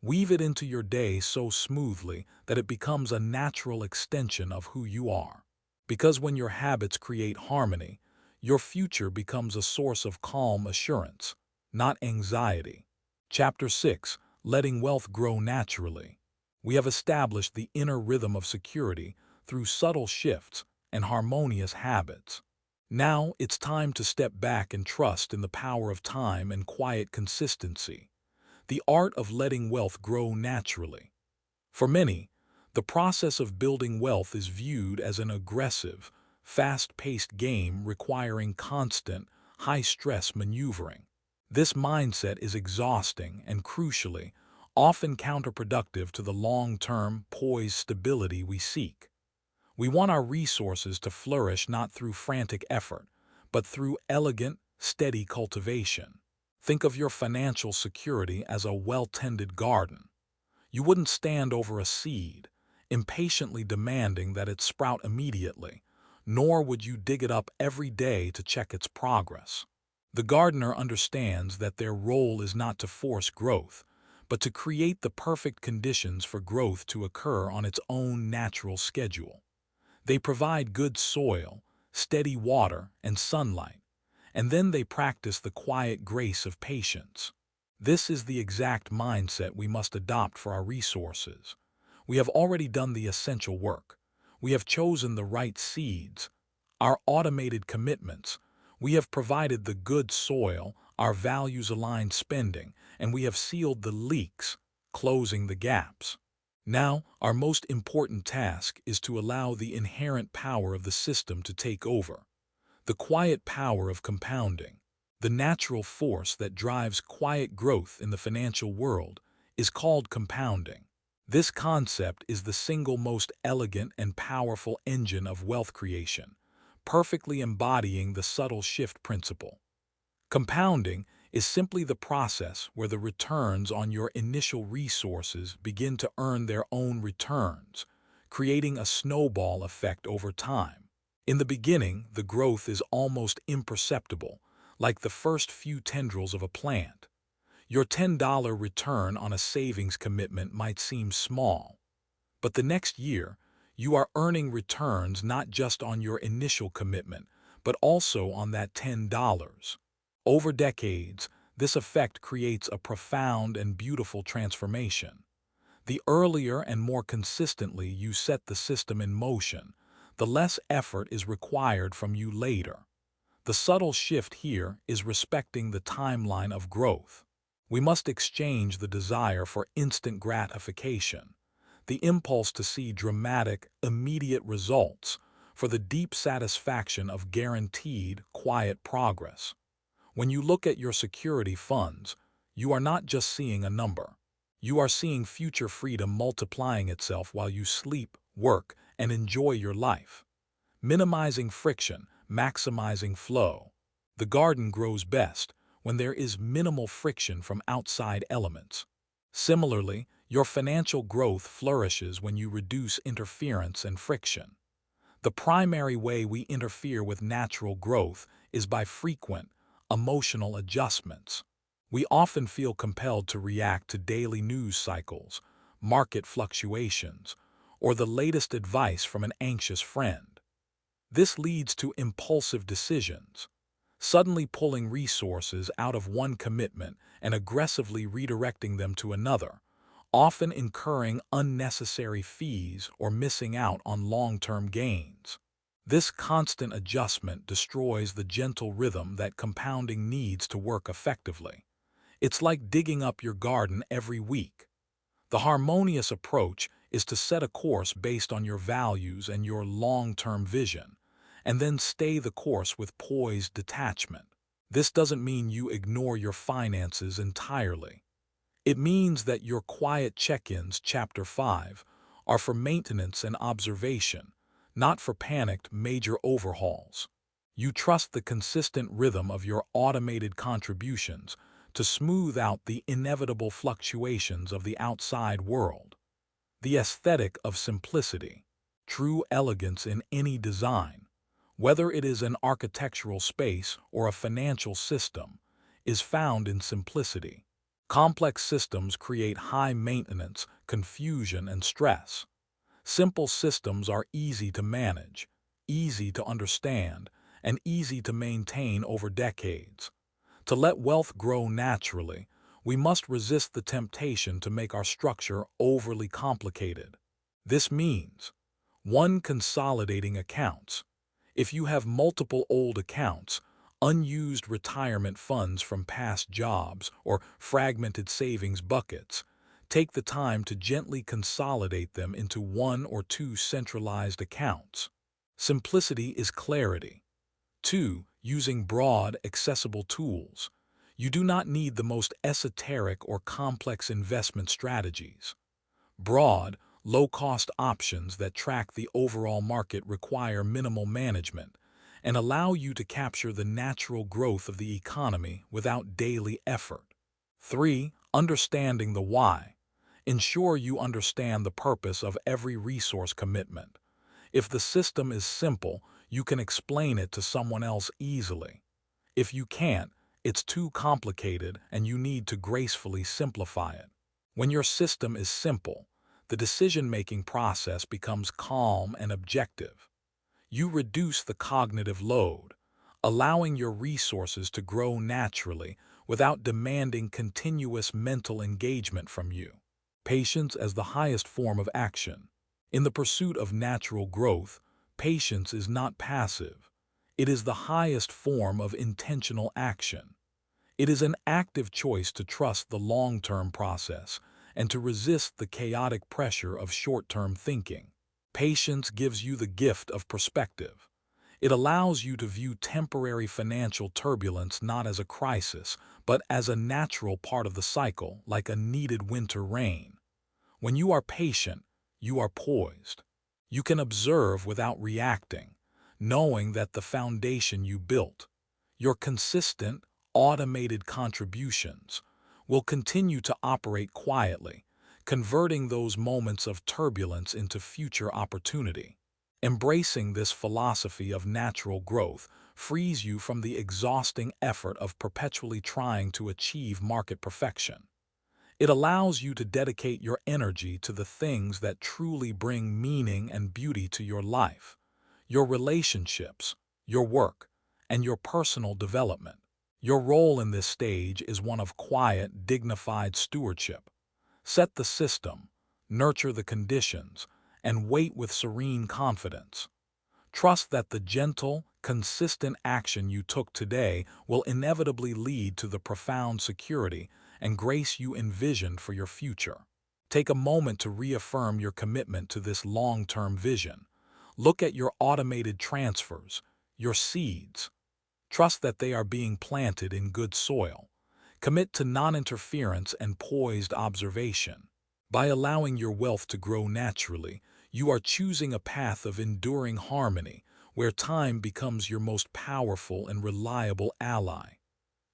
Weave it into your day so smoothly that it becomes a natural extension of who you are. Because when your habits create harmony, your future becomes a source of calm assurance, not anxiety. Chapter 6: Letting Wealth Grow Naturally. We have established the inner rhythm of security through subtle shifts and harmonious habits. Now it's time to step back and trust in the power of time and quiet consistency. The art of letting wealth grow naturally. For many, the process of building wealth is viewed as an aggressive, fast-paced game requiring constant, high-stress maneuvering. This mindset is exhausting and, crucially, often counterproductive to the long-term, poised stability we seek. We want our resources to flourish not through frantic effort, but through elegant, steady cultivation. Think of your financial security as a well-tended garden. You wouldn't stand over a seed, impatiently demanding that it sprout immediately, nor would you dig it up every day to check its progress. The gardener understands that their role is not to force growth, but to create the perfect conditions for growth to occur on its own natural schedule. They provide good soil, steady water, and sunlight, and then they practice the quiet grace of patience. This is the exact mindset we must adopt for our resources. We have already done the essential work. We have chosen the right seeds, our automated commitments. We have provided the good soil, our values-aligned spending, and we have sealed the leaks, closing the gaps. Now, our most important task is to allow the inherent power of the system to take over. The quiet power of compounding, the natural force that drives quiet growth in the financial world, is called compounding. This concept is the single most elegant and powerful engine of wealth creation, perfectly embodying the subtle shift principle. Compounding is simply the process where the returns on your initial resources begin to earn their own returns, creating a snowball effect over time. In the beginning, the growth is almost imperceptible, like the first few tendrils of a plant. Your $10 return on a savings commitment might seem small, but the next year, you are earning returns not just on your initial commitment, but also on that $10. Over decades, this effect creates a profound and beautiful transformation. The earlier and more consistently you set the system in motion, the less effort is required from you later. The subtle shift here is respecting the timeline of growth. We must exchange the desire for instant gratification, the impulse to see dramatic, immediate results, for the deep satisfaction of guaranteed, quiet progress. When you look at your security funds, you are not just seeing a number. You are seeing future freedom multiplying itself while you sleep, work, and enjoy your life. Minimizing friction, maximizing flow. The garden grows best when there is minimal friction from outside elements. Similarly, your financial growth flourishes when you reduce interference and friction. The primary way we interfere with natural growth is by frequent, emotional adjustments. We often feel compelled to react to daily news cycles, market fluctuations, or the latest advice from an anxious friend. This leads to impulsive decisions, suddenly pulling resources out of one commitment and aggressively redirecting them to another, often incurring unnecessary fees or missing out on long-term gains. This constant adjustment destroys the gentle rhythm that compounding needs to work effectively. It's like digging up your garden every week. The harmonious approach is to set a course based on your values and your long-term vision, and then stay the course with poised detachment. This doesn't mean you ignore your finances entirely. It means that your quiet check-ins, Chapter 5, are for maintenance and observation, not for panicked major overhauls. You trust the consistent rhythm of your automated contributions to smooth out the inevitable fluctuations of the outside world. The aesthetic of simplicity, true elegance in any design, whether it is an architectural space or a financial system, is found in simplicity. Complex systems create high maintenance, confusion, and stress. Simple systems are easy to manage, easy to understand, and easy to maintain over decades. To let wealth grow naturally, we must resist the temptation to make our structure overly complicated. This means 1. Consolidating accounts. If you have multiple old accounts, unused retirement funds from past jobs, or fragmented savings buckets, take the time to gently consolidate them into 1 or 2 centralized accounts. Simplicity is clarity. 2. Using broad, accessible tools. You do not need the most esoteric or complex investment strategies. Broad, low-cost options that track the overall market require minimal management and allow you to capture the natural growth of the economy without daily effort. 3. Understanding the why. Ensure you understand the purpose of every resource commitment. If the system is simple, you can explain it to someone else easily. If you can't, it's too complicated and you need to gracefully simplify it. When your system is simple, the decision-making process becomes calm and objective. You reduce the cognitive load, allowing your resources to grow naturally without demanding continuous mental engagement from you. Patience as the highest form of action. In the pursuit of natural growth, patience is not passive. It is the highest form of intentional action. It is an active choice to trust the long-term process and to resist the chaotic pressure of short-term thinking. Patience gives you the gift of perspective. It allows you to view temporary financial turbulence not as a crisis, but as a natural part of the cycle, like a needed winter rain. When you are patient, you are poised. You can observe without reacting, knowing that the foundation you built, your consistent, automated contributions, will continue to operate quietly, converting those moments of turbulence into future opportunity. Embracing this philosophy of natural growth frees you from the exhausting effort of perpetually trying to achieve market perfection. It allows you to dedicate your energy to the things that truly bring meaning and beauty to your life, your relationships, your work, and your personal development. Your role in this stage is one of quiet, dignified stewardship. Set the system, nurture the conditions, and wait with serene confidence. Trust that the gentle, consistent action you took today will inevitably lead to the profound security and grace you envisioned for your future. Take a moment to reaffirm your commitment to this long-term vision. Look at your automated transfers, your seeds. Trust that they are being planted in good soil. Commit to non-interference and poised observation. By allowing your wealth to grow naturally, you are choosing a path of enduring harmony where time becomes your most powerful and reliable ally.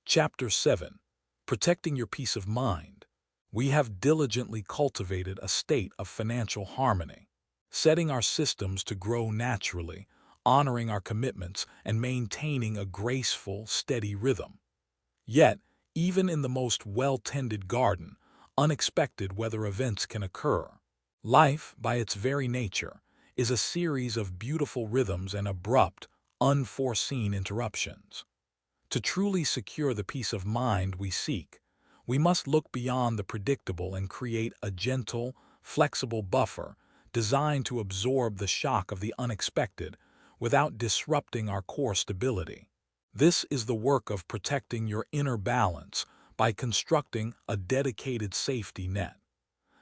Chapter 7. Protecting your peace of mind. We have diligently cultivated a state of financial harmony, setting our systems to grow naturally, honoring our commitments, and maintaining a graceful, steady rhythm. Yet, even in the most well-tended garden, unexpected weather events can occur. Life, by its very nature, is a series of beautiful rhythms and abrupt, unforeseen interruptions. To truly secure the peace of mind we seek, we must look beyond the predictable and create a gentle, flexible buffer designed to absorb the shock of the unexpected without disrupting our core stability. This is the work of protecting your inner balance by constructing a dedicated safety net.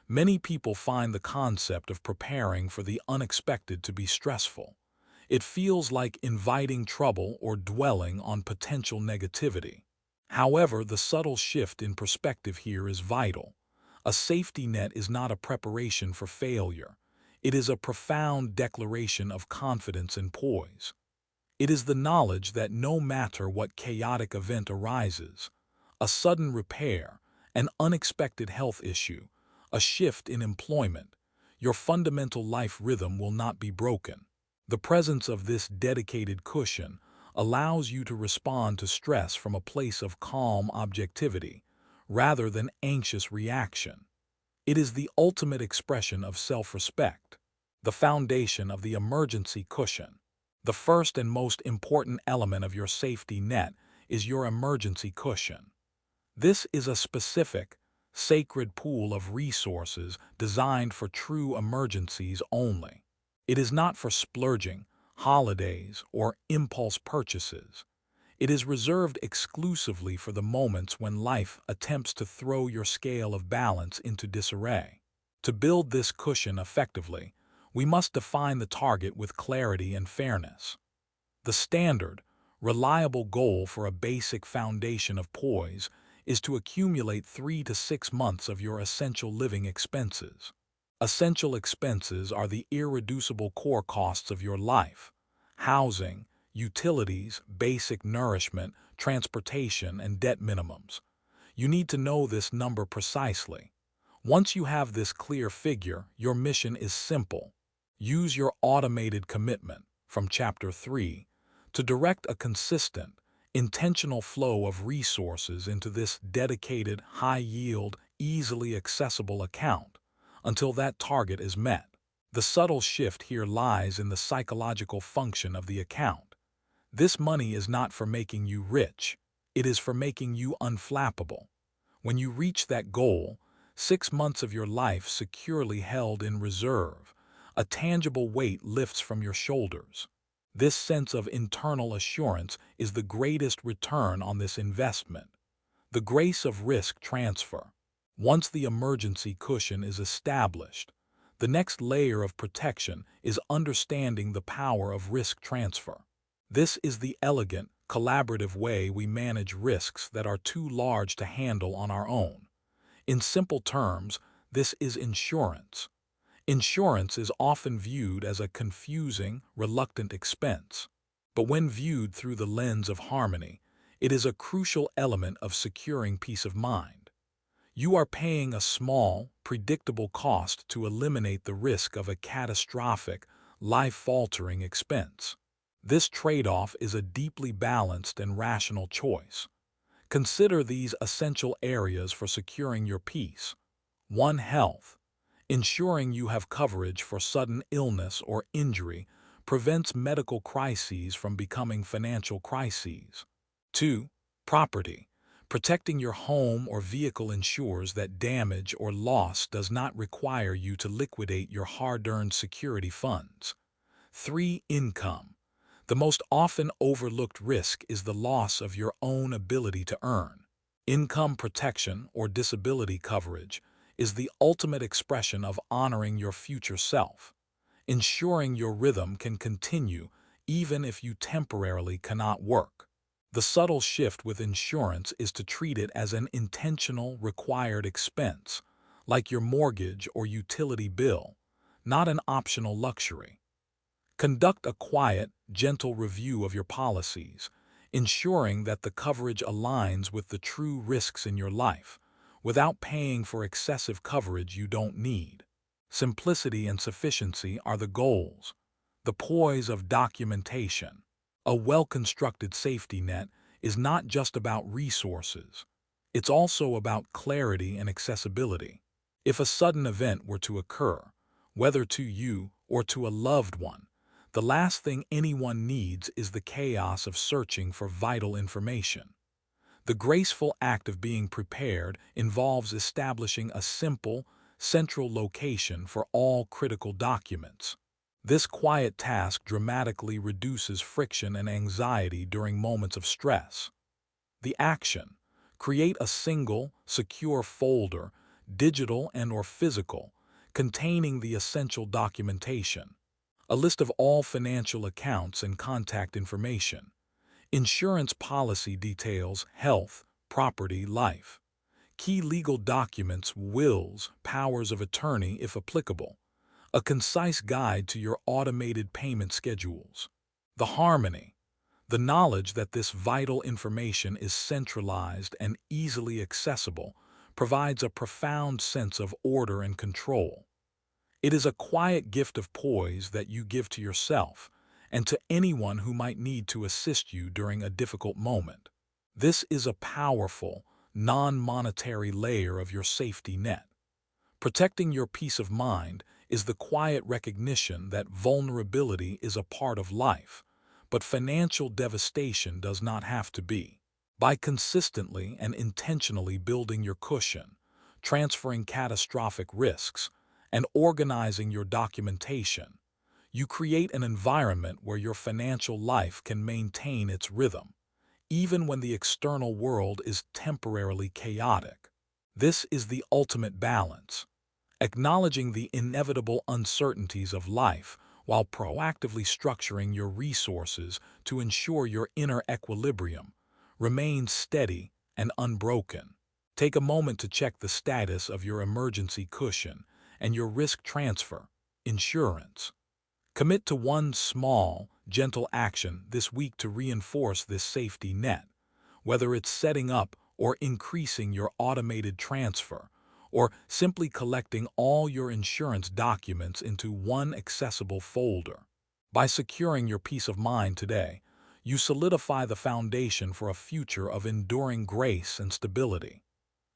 Many people find the concept of preparing for the unexpected to be stressful. It feels like inviting trouble or dwelling on potential negativity. However, the subtle shift in perspective here is vital. A safety net is not a preparation for failure. It is a profound declaration of confidence and poise. It is the knowledge that no matter what chaotic event arises, a sudden repair, an unexpected health issue, a shift in employment, your fundamental life rhythm will not be broken. The presence of this dedicated cushion allows you to respond to stress from a place of calm objectivity, rather than anxious reaction. It is the ultimate expression of self-respect, the foundation of the emergency cushion. The first and most important element of your safety net is your emergency cushion. This is a specific, sacred pool of resources designed for true emergencies only. It is not for splurging, holidays, or impulse purchases. It is reserved exclusively for the moments when life attempts to throw your scale of balance into disarray. To build this cushion effectively, we must define the target with clarity and fairness. The standard, reliable goal for a basic foundation of poise is to accumulate 3 to 6 months of your essential living expenses. Essential expenses are the irreducible core costs of your life: housing, utilities, basic nourishment, transportation, and debt minimums. You need to know this number precisely. Once you have this clear figure, your mission is simple. Use your automated commitment from Chapter 3 to direct a consistent, intentional flow of resources into this dedicated, high-yield, easily accessible account until that target is met. The subtle shift here lies in the psychological function of the account. This money is not for making you rich, it is for making you unflappable. When you reach that goal, 6 months of your life securely held in reserve, a tangible weight lifts from your shoulders. This sense of internal assurance is the greatest return on this investment. The grace of risk transfer. Once the emergency cushion is established, the next layer of protection is understanding the power of risk transfer. This is the elegant, collaborative way we manage risks that are too large to handle on our own. In simple terms, this is insurance. Insurance is often viewed as a confusing, reluctant expense. But when viewed through the lens of harmony, it is a crucial element of securing peace of mind. You are paying a small, predictable cost to eliminate the risk of a catastrophic, life-altering expense. This trade-off is a deeply balanced and rational choice. Consider these essential areas for securing your peace. 1. Health. Ensuring you have coverage for sudden illness or injury prevents medical crises from becoming financial crises. 2. Property. Protecting your home or vehicle ensures that damage or loss does not require you to liquidate your hard-earned security funds. 3. Income. The most often overlooked risk is the loss of your own ability to earn. Income protection or disability coverage is the ultimate expression of honoring your future self, ensuring your rhythm can continue even if you temporarily cannot work. The subtle shift with insurance is to treat it as an intentional, required expense, like your mortgage or utility bill, not an optional luxury. Conduct a quiet, gentle review of your policies, ensuring that the coverage aligns with the true risks in your life, without paying for excessive coverage you don't need. Simplicity and sufficiency are the goals. The poise of documentation. A well-constructed safety net is not just about resources. It's also about clarity and accessibility. If a sudden event were to occur, whether to you or to a loved one, the last thing anyone needs is the chaos of searching for vital information. The graceful act of being prepared involves establishing a simple, central location for all critical documents. This quiet task dramatically reduces friction and anxiety during moments of stress. The action: create a single, secure folder, digital and/or physical, containing the essential documentation. A list of all financial accounts and contact information. Insurance policy details, health, property, life. Key legal documents, wills, powers of attorney if applicable. A concise guide to your automated payment schedules. The harmony. The knowledge that this vital information is centralized and easily accessible provides a profound sense of order and control. It is a quiet gift of poise that you give to yourself and to anyone who might need to assist you during a difficult moment. This is a powerful, non-monetary layer of your safety net. Protecting your peace of mind is the quiet recognition that vulnerability is a part of life, but financial devastation does not have to be. By consistently and intentionally building your cushion, transferring catastrophic risks, and organizing your documentation, you create an environment where your financial life can maintain its rhythm, even when the external world is temporarily chaotic. This is the ultimate balance, acknowledging the inevitable uncertainties of life while proactively structuring your resources to ensure your inner equilibrium remains steady and unbroken. Take a moment to check the status of your emergency cushion and your risk transfer, insurance. Commit to one small, gentle action this week to reinforce this safety net, whether it's setting up or increasing your automated transfer, or simply collecting all your insurance documents into one accessible folder. By securing your peace of mind today, you solidify the foundation for a future of enduring grace and stability.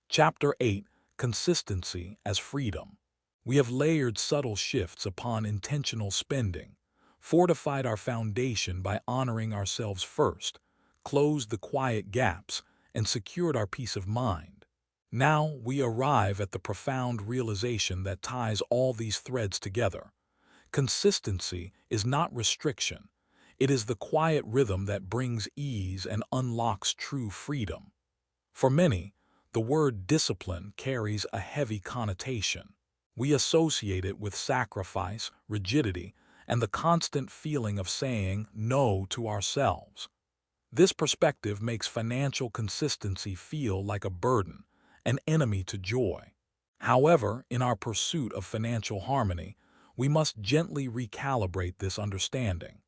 Chapter 8: Consistency as Freedom. We have layered subtle shifts upon intentional spending, fortified our foundation by honoring ourselves first, closed the quiet gaps, and secured our peace of mind. Now we arrive at the profound realization that ties all these threads together. Consistency is not restriction. It is the quiet rhythm that brings ease and unlocks true freedom. For many, the word discipline carries a heavy connotation. We associate it with sacrifice, rigidity, and the constant feeling of saying no to ourselves. This perspective makes financial consistency feel like a burden, an enemy to joy. However, in our pursuit of financial harmony, we must gently recalibrate this understanding.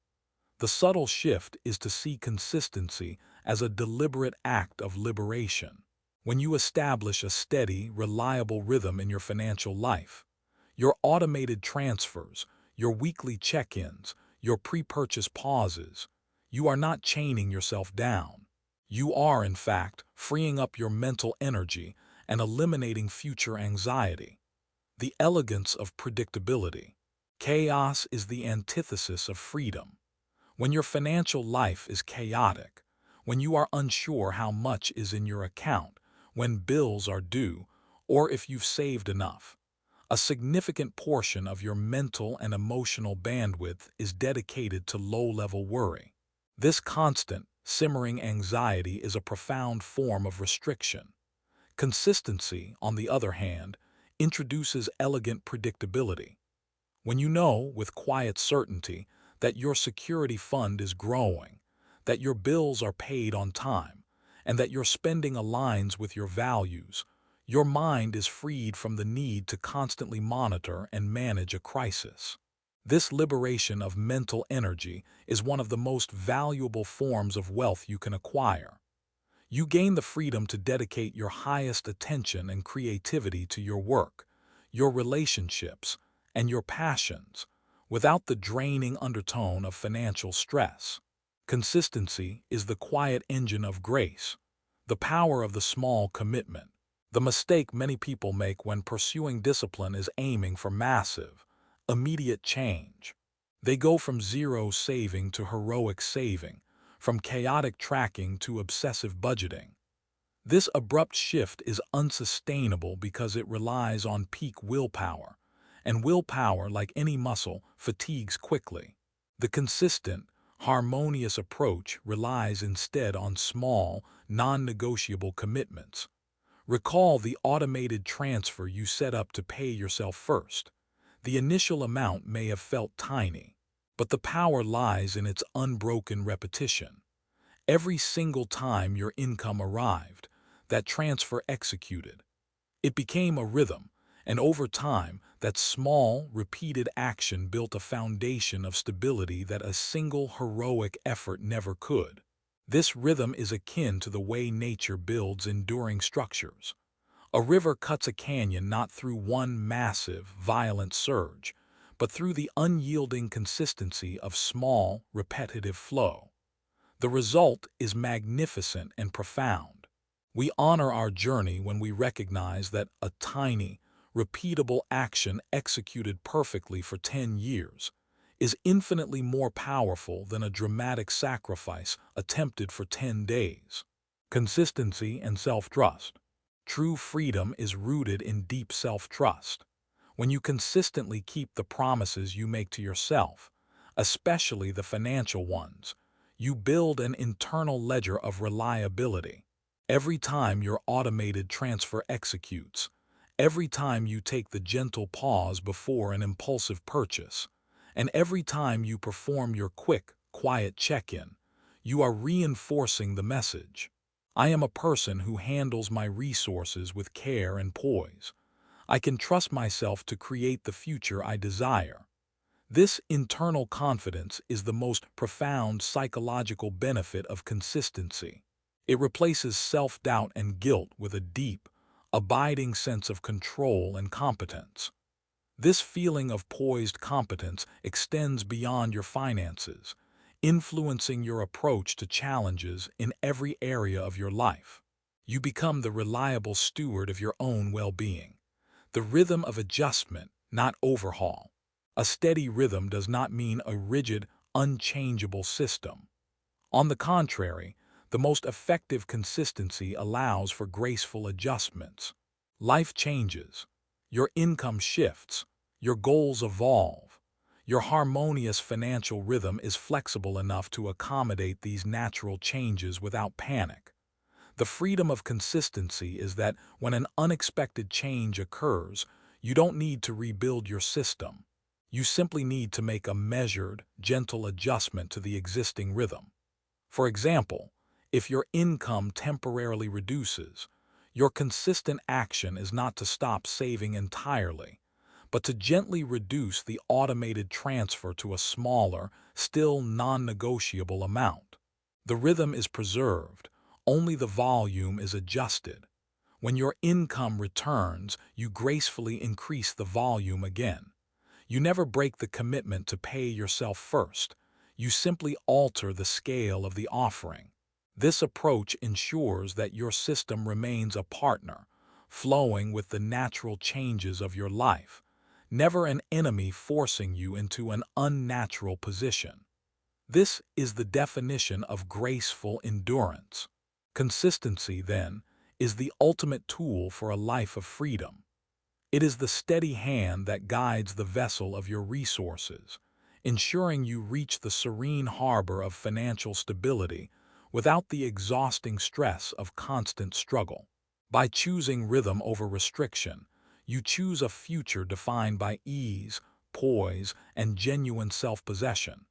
The subtle shift is to see consistency as a deliberate act of liberation. When you establish a steady, reliable rhythm in your financial life, your automated transfers, your weekly check-ins, your pre-purchase pauses, you are not chaining yourself down. You are, in fact, freeing up your mental energy and eliminating future anxiety. The elegance of predictability. Chaos is the antithesis of freedom. When your financial life is chaotic, when you are unsure how much is in your account, when bills are due, or if you've saved enough, a significant portion of your mental and emotional bandwidth is dedicated to low-level worry. This constant, simmering anxiety is a profound form of restriction. Consistency, on the other hand, introduces elegant predictability. When you know with quiet certainty that your security fund is growing, that your bills are paid on time, and that your spending aligns with your values, your mind is freed from the need to constantly monitor and manage a crisis. This liberation of mental energy is one of the most valuable forms of wealth you can acquire. You gain the freedom to dedicate your highest attention and creativity to your work, your relationships, and your passions, without the draining undertone of financial stress. Consistency is the quiet engine of grace, the power of the small commitment. The mistake many people make when pursuing discipline is aiming for massive, immediate change. They go from zero saving to heroic saving, from chaotic tracking to obsessive budgeting. This abrupt shift is unsustainable because it relies on peak willpower, and willpower, like any muscle, fatigues quickly. The consistent, harmonious approach relies instead on small, non-negotiable commitments. Recall the automated transfer you set up to pay yourself first. The initial amount may have felt tiny, but the power lies in its unbroken repetition. Every single time your income arrived, that transfer executed. It became a rhythm, and over time, that small, repeated action built a foundation of stability that a single heroic effort never could. This rhythm is akin to the way nature builds enduring structures. A river cuts a canyon not through one massive, violent surge, but through the unyielding consistency of small, repetitive flow. The result is magnificent and profound. We honor our journey when we recognize that a tiny, repeatable action executed perfectly for 10 years is infinitely more powerful than a dramatic sacrifice attempted for 10 days. Consistency and self-trust. True freedom is rooted in deep self-trust. When you consistently keep the promises you make to yourself, especially the financial ones, you build an internal ledger of reliability. Every time your automated transfer executes, every time you take the gentle pause before an impulsive purchase, and every time you perform your quick, quiet check-in, you are reinforcing the message. I am a person who handles my resources with care and poise. I can trust myself to create the future I desire. This internal confidence is the most profound psychological benefit of consistency. It replaces self-doubt and guilt with a deep, abiding sense of control and competence. This feeling of poised competence extends beyond your finances, influencing your approach to challenges in every area of your life. You become the reliable steward of your own well-being. The rhythm of adjustment, not overhaul. A steady rhythm does not mean a rigid, unchangeable system. On the contrary, the most effective consistency allows for graceful adjustments. Life changes. Your income shifts. Your goals evolve. Your harmonious financial rhythm is flexible enough to accommodate these natural changes without panic. The freedom of consistency is that when an unexpected change occurs, you don't need to rebuild your system. You simply need to make a measured, gentle adjustment to the existing rhythm. For example, if your income temporarily reduces, your consistent action is not to stop saving entirely, but to gently reduce the automated transfer to a smaller, still non-negotiable amount. The rhythm is preserved, only the volume is adjusted. When your income returns, you gracefully increase the volume again. You never break the commitment to pay yourself first. You simply alter the scale of the offering. This approach ensures that your system remains a partner, flowing with the natural changes of your life, never an enemy forcing you into an unnatural position. This is the definition of graceful endurance. Consistency, then, is the ultimate tool for a life of freedom. It is the steady hand that guides the vessel of your resources, ensuring you reach the serene harbor of financial stability without the exhausting stress of constant struggle. By choosing rhythm over restriction, you choose a future defined by ease, poise, and genuine self-possession.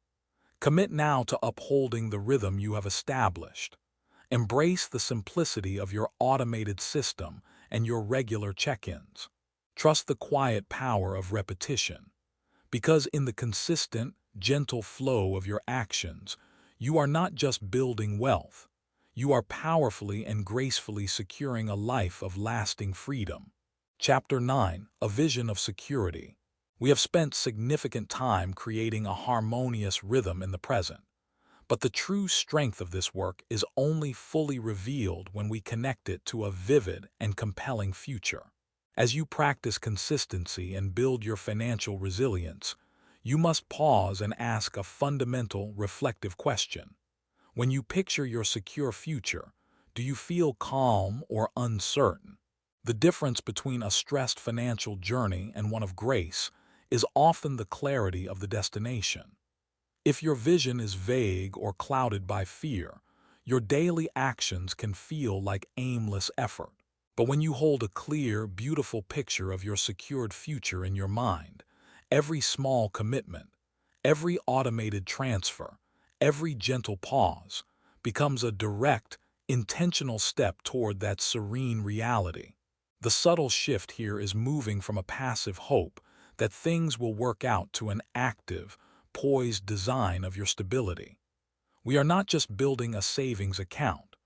Commit now to upholding the rhythm you have established. Embrace the simplicity of your automated system and your regular check-ins. Trust the quiet power of repetition, because in the consistent, gentle flow of your actions, you are not just building wealth, you are powerfully and gracefully securing a life of lasting freedom. Chapter 9: A Vision of Security. We have spent significant time creating a harmonious rhythm in the present, but the true strength of this work is only fully revealed when we connect it to a vivid and compelling future. As you practice consistency and build your financial resilience, you must pause and ask a fundamental, reflective question. When you picture your secure future, do you feel calm or uncertain? The difference between a stressed financial journey and one of grace is often the clarity of the destination. If your vision is vague or clouded by fear, your daily actions can feel like aimless effort. But when you hold a clear, beautiful picture of your secured future in your mind, every small commitment, every automated transfer, every gentle pause becomes a direct, intentional step toward that serene reality. The subtle shift here is moving from a passive hope that things will work out to an active, poised design of your stability. We are not just building a savings account.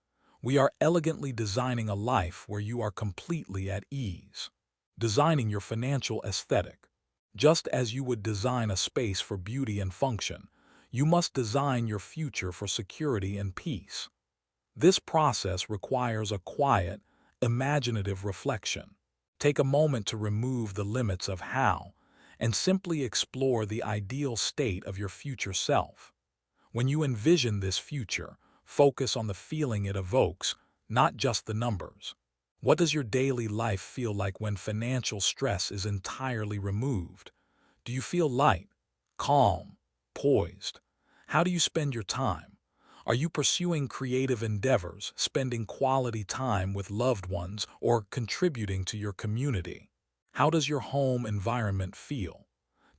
We are elegantly designing a life where you are completely at ease. Designing your financial aesthetic. Just as you would design a space for beauty and function, you must design your future for security and peace. This process requires a quiet, imaginative reflection. Take a moment to remove the limits of how, and simply explore the ideal state of your future self. When you envision this future, focus on the feeling it evokes, not just the numbers. What does your daily life feel like when financial stress is entirely removed? Do you feel light, calm, poised? How do you spend your time? Are you pursuing creative endeavors, spending quality time with loved ones, or contributing to your community? How does your home environment feel?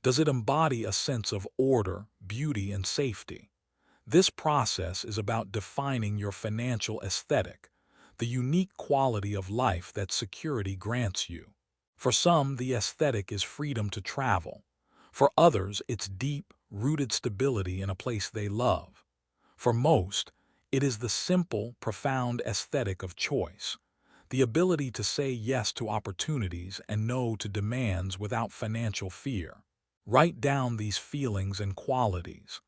Does it embody a sense of order, beauty, and safety? This process is about defining your financial aesthetic, the unique quality of life that security grants you. For some, the aesthetic is freedom to travel. For others, it's deep, rooted stability in a place they love. For most, it is the simple, profound aesthetic of choice, the ability to say yes to opportunities and no to demands without financial fear. Write down these feelings and qualities.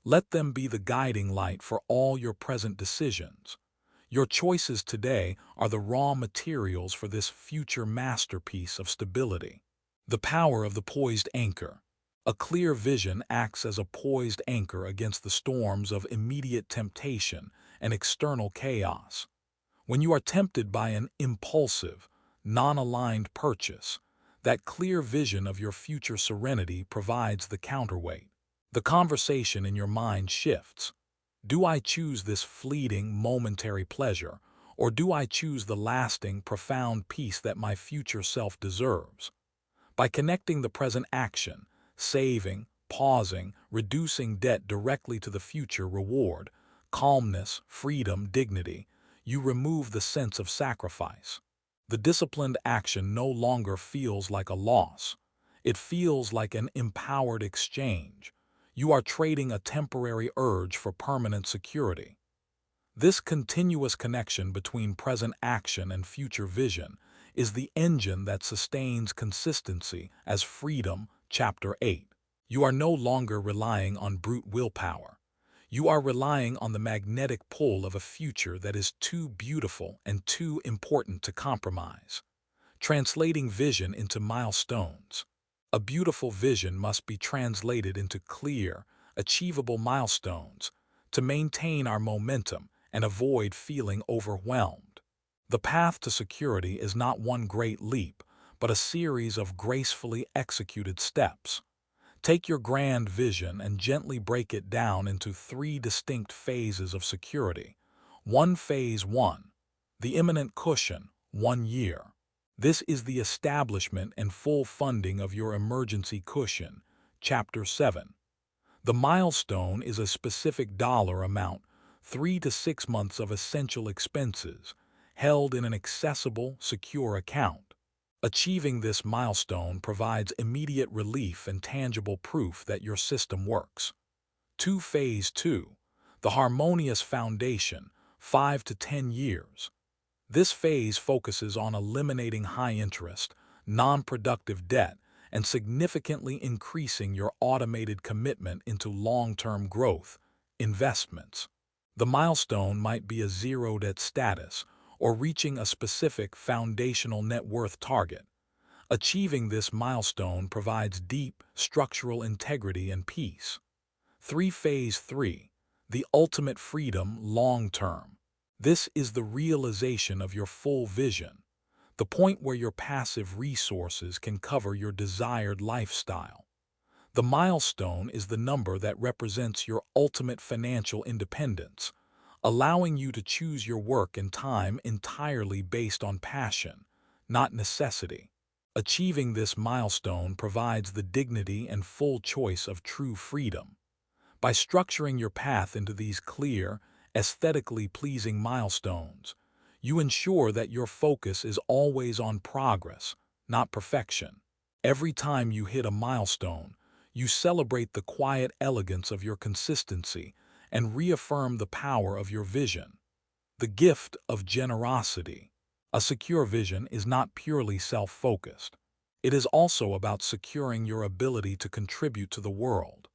Let them be the guiding light for all your present decisions. Your choices today are the raw materials for this future masterpiece of stability. The power of the poised anchor. A clear vision acts as a poised anchor against the storms of immediate temptation and external chaos. When you are tempted by an impulsive, non-aligned purchase, that clear vision of your future serenity provides the counterweight. The conversation in your mind shifts. Do I choose this fleeting, momentary pleasure, or do I choose the lasting, profound peace that my future self deserves? By connecting the present action, saving, pausing, reducing debt directly to the future reward, calmness, freedom, dignity, you remove the sense of sacrifice. The disciplined action no longer feels like a loss. It feels like an empowered exchange. You are trading a temporary urge for permanent security. This continuous connection between present action and future vision is the engine that sustains consistency as freedom. Chapter 8. You are no longer relying on brute willpower. You are relying on the magnetic pull of a future that is too beautiful and too important to compromise. Translating vision into milestones. A beautiful vision must be translated into clear, achievable milestones to maintain our momentum and avoid feeling overwhelmed. The path to security is not one great leap, but a series of gracefully executed steps. Take your grand vision and gently break it down into 3 distinct phases of security. Phase 1. The imminent cushion, 1 year. This is the establishment and full funding of your emergency cushion. Chapter 7. The milestone is a specific dollar amount, 3 to 6 months of essential expenses, held in an accessible, secure account. Achieving this milestone provides immediate relief and tangible proof that your system works. Phase 2. The harmonious foundation, 5 to 10 years. This phase focuses on eliminating high-interest, non-productive debt and significantly increasing your automated commitment into long-term growth, investments. The milestone might be a zero-debt status or reaching a specific foundational net worth target. Achieving this milestone provides deep structural integrity and peace. Phase 3. The ultimate freedom long-term. This is the realization of your full vision, the point where your passive resources can cover your desired lifestyle. The milestone is the number that represents your ultimate financial independence, allowing you to choose your work and time entirely based on passion, not necessity. Achieving this milestone provides the dignity and full choice of true freedom. By structuring your path into these clear, aesthetically pleasing milestones, you ensure that your focus is always on progress, not perfection. Every time you hit a milestone, you celebrate the quiet elegance of your consistency and reaffirm the power of your vision. The gift of generosity. A secure vision is not purely self-focused. It is also about securing your ability to contribute to the world.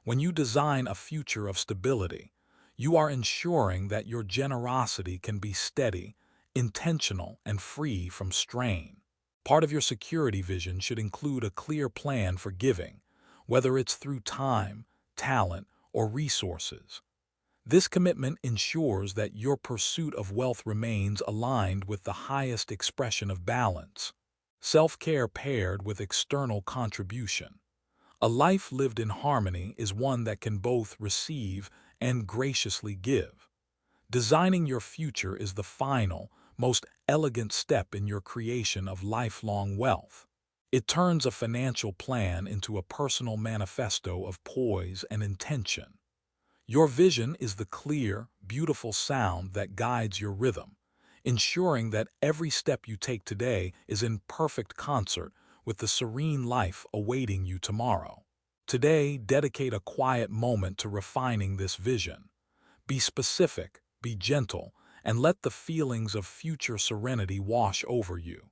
When you design a future of stability, you are ensuring that your generosity can be steady, intentional, and free from strain. Part of your security vision should include a clear plan for giving, whether it's through time, talent, or resources. This commitment ensures that your pursuit of wealth remains aligned with the highest expression of balance. Self-care paired with external contribution. A life lived in harmony is one that can both receive and graciously give. Designing your future is the final, most elegant step in your creation of lifelong wealth. It turns a financial plan into a personal manifesto of poise and intention. Your vision is the clear, beautiful sound that guides your rhythm, ensuring that every step you take today is in perfect concert with the serene life awaiting you tomorrow. Today, dedicate a quiet moment to refining this vision. Be specific, be gentle, and let the feelings of future serenity wash over you.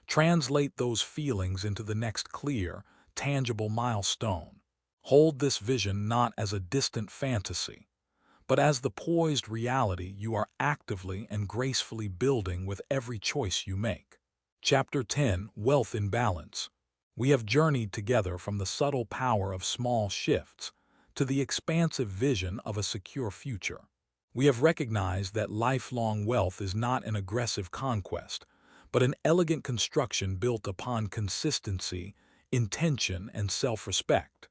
Translate those feelings into the next clear, tangible milestone. Hold this vision not as a distant fantasy, but as the poised reality you are actively and gracefully building with every choice you make. Chapter 10. Wealth in Balance. We have journeyed together from the subtle power of small shifts to the expansive vision of a secure future. We have recognized that lifelong wealth is not an aggressive conquest, but an elegant construction built upon consistency, intention, and self-respect.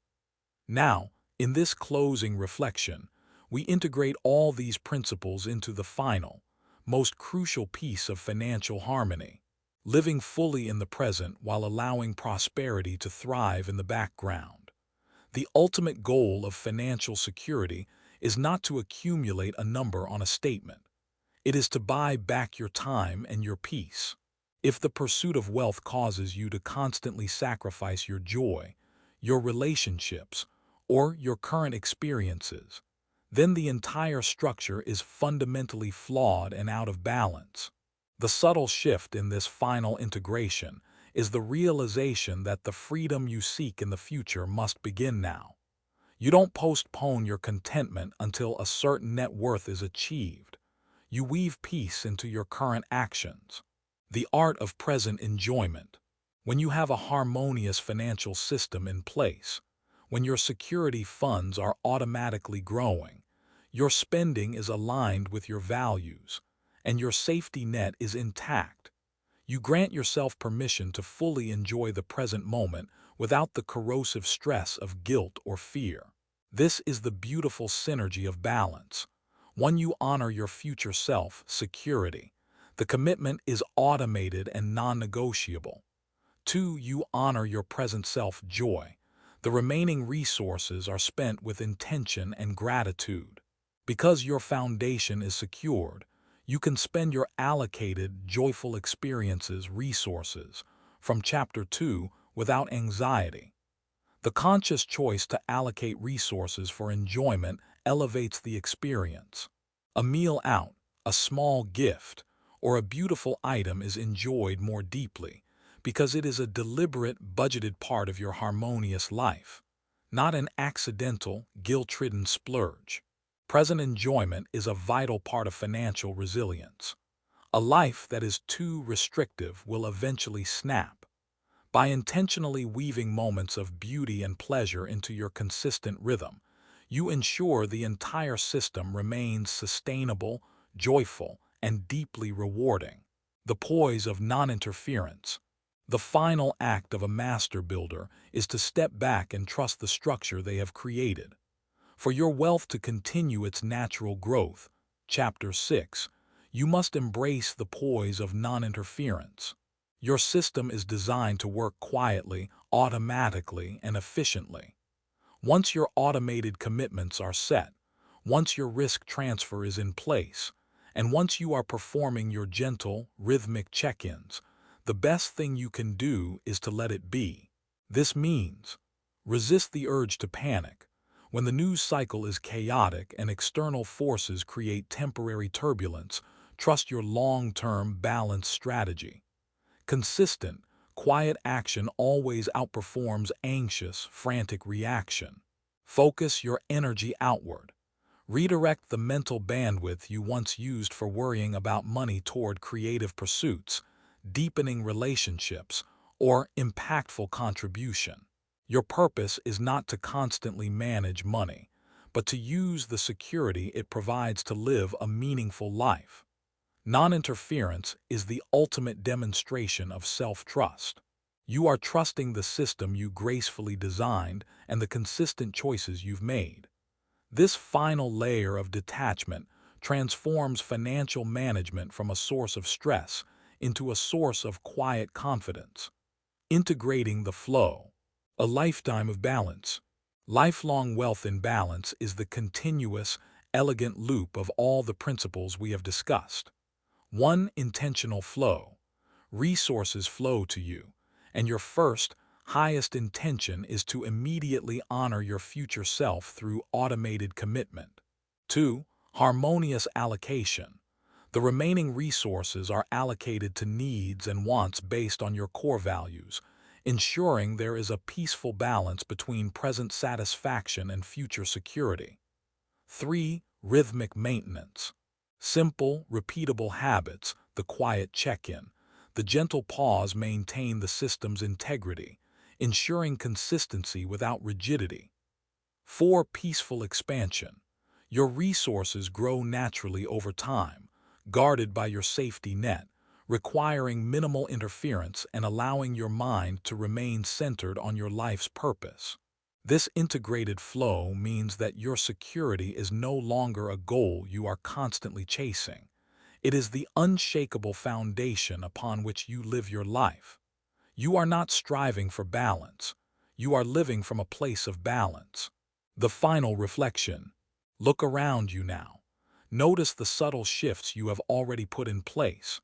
Now, in this closing reflection, we integrate all these principles into the final, most crucial piece of financial harmony, living fully in the present while allowing prosperity to thrive in the background. The ultimate goal of financial security is not to accumulate a number on a statement. It is to buy back your time and your peace. If the pursuit of wealth causes you to constantly sacrifice your joy, your relationships, or your current experiences, then the entire structure is fundamentally flawed and out of balance. The subtle shift in this final integration is the realization that the freedom you seek in the future must begin now. You don't postpone your contentment until a certain net worth is achieved. You weave peace into your current actions. The art of present enjoyment. When you have a harmonious financial system in place, when your security funds are automatically growing, your spending is aligned with your values, and your safety net is intact, you grant yourself permission to fully enjoy the present moment without the corrosive stress of guilt or fear. This is the beautiful synergy of balance. One, you honor your future self, security. The commitment is automated and non-negotiable. Two, you honor your present self, joy. The remaining resources are spent with intention and gratitude. Because your foundation is secured, you can spend your allocated, joyful experiences, resources from Chapter 2 without anxiety. The conscious choice to allocate resources for enjoyment elevates the experience. A meal out, a small gift, or a beautiful item is enjoyed more deeply because it is a deliberate, budgeted part of your harmonious life, not an accidental, guilt-ridden splurge. Present enjoyment is a vital part of financial resilience. A life that is too restrictive will eventually snap. By intentionally weaving moments of beauty and pleasure into your consistent rhythm, you ensure the entire system remains sustainable, joyful, and deeply rewarding. The poise of non-interference. The final act of a master builder is to step back and trust the structure they have created. For your wealth to continue its natural growth, Chapter 6, you must embrace the poise of non-interference. Your system is designed to work quietly, automatically, and efficiently. Once your automated commitments are set, once your risk transfer is in place, and once you are performing your gentle, rhythmic check-ins, the best thing you can do is to let it be. This means resist the urge to panic. When the news cycle is chaotic and external forces create temporary turbulence, trust your long-term balanced strategy. Consistent, quiet action always outperforms anxious, frantic reaction. Focus your energy outward. Redirect the mental bandwidth you once used for worrying about money toward creative pursuits, deepening relationships, or impactful contribution. Your purpose is not to constantly manage money, but to use the security it provides to live a meaningful life. Non-interference is the ultimate demonstration of self-trust. You are trusting the system you gracefully designed and the consistent choices you've made. This final layer of detachment transforms financial management from a source of stress into a source of quiet confidence. Integrating the flow. A lifetime of balance. Lifelong wealth in balance is the continuous, elegant loop of all the principles we have discussed. One, intentional flow. Resources flow to you, and your first, highest intention is to immediately honor your future self through automated commitment. Two, harmonious allocation. The remaining resources are allocated to needs and wants based on your core values, ensuring there is a peaceful balance between present satisfaction and future security. 3. Rhythmic maintenance. Simple, repeatable habits, the quiet check-in, the gentle pause maintain the system's integrity, ensuring consistency without rigidity. 4. Peaceful expansion. Your resources grow naturally over time, guarded by your safety net, requiring minimal interference and allowing your mind to remain centered on your life's purpose. This integrated flow means that your security is no longer a goal you are constantly chasing. It is the unshakable foundation upon which you live your life. You are not striving for balance. You are living from a place of balance. The final reflection. Look around you now. Notice the subtle shifts you have already put in place.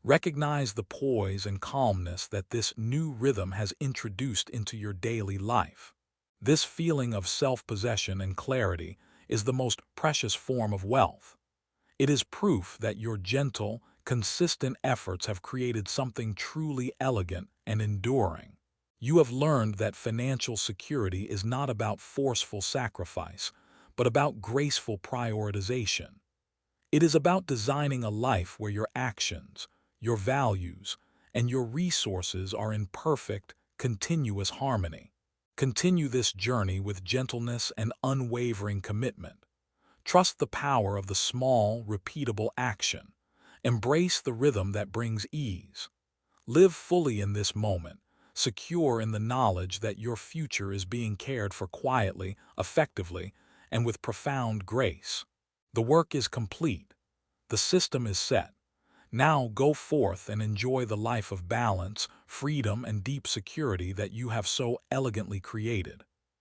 Recognize the poise and calmness that this new rhythm has introduced into your daily life. This feeling of self-possession and clarity is the most precious form of wealth. It is proof that your gentle, consistent efforts have created something truly elegant and enduring. You have learned that financial security is not about forceful sacrifice, but about graceful prioritization. It is about designing a life where your actions, your values, and your resources are in perfect, continuous harmony. Continue this journey with gentleness and unwavering commitment. Trust the power of the small, repeatable action. Embrace the rhythm that brings ease. Live fully in this moment, secure in the knowledge that your future is being cared for quietly, effectively, and with profound grace. The work is complete. The system is set. Now go forth and enjoy the life of balance, freedom, and deep security that you have so elegantly created.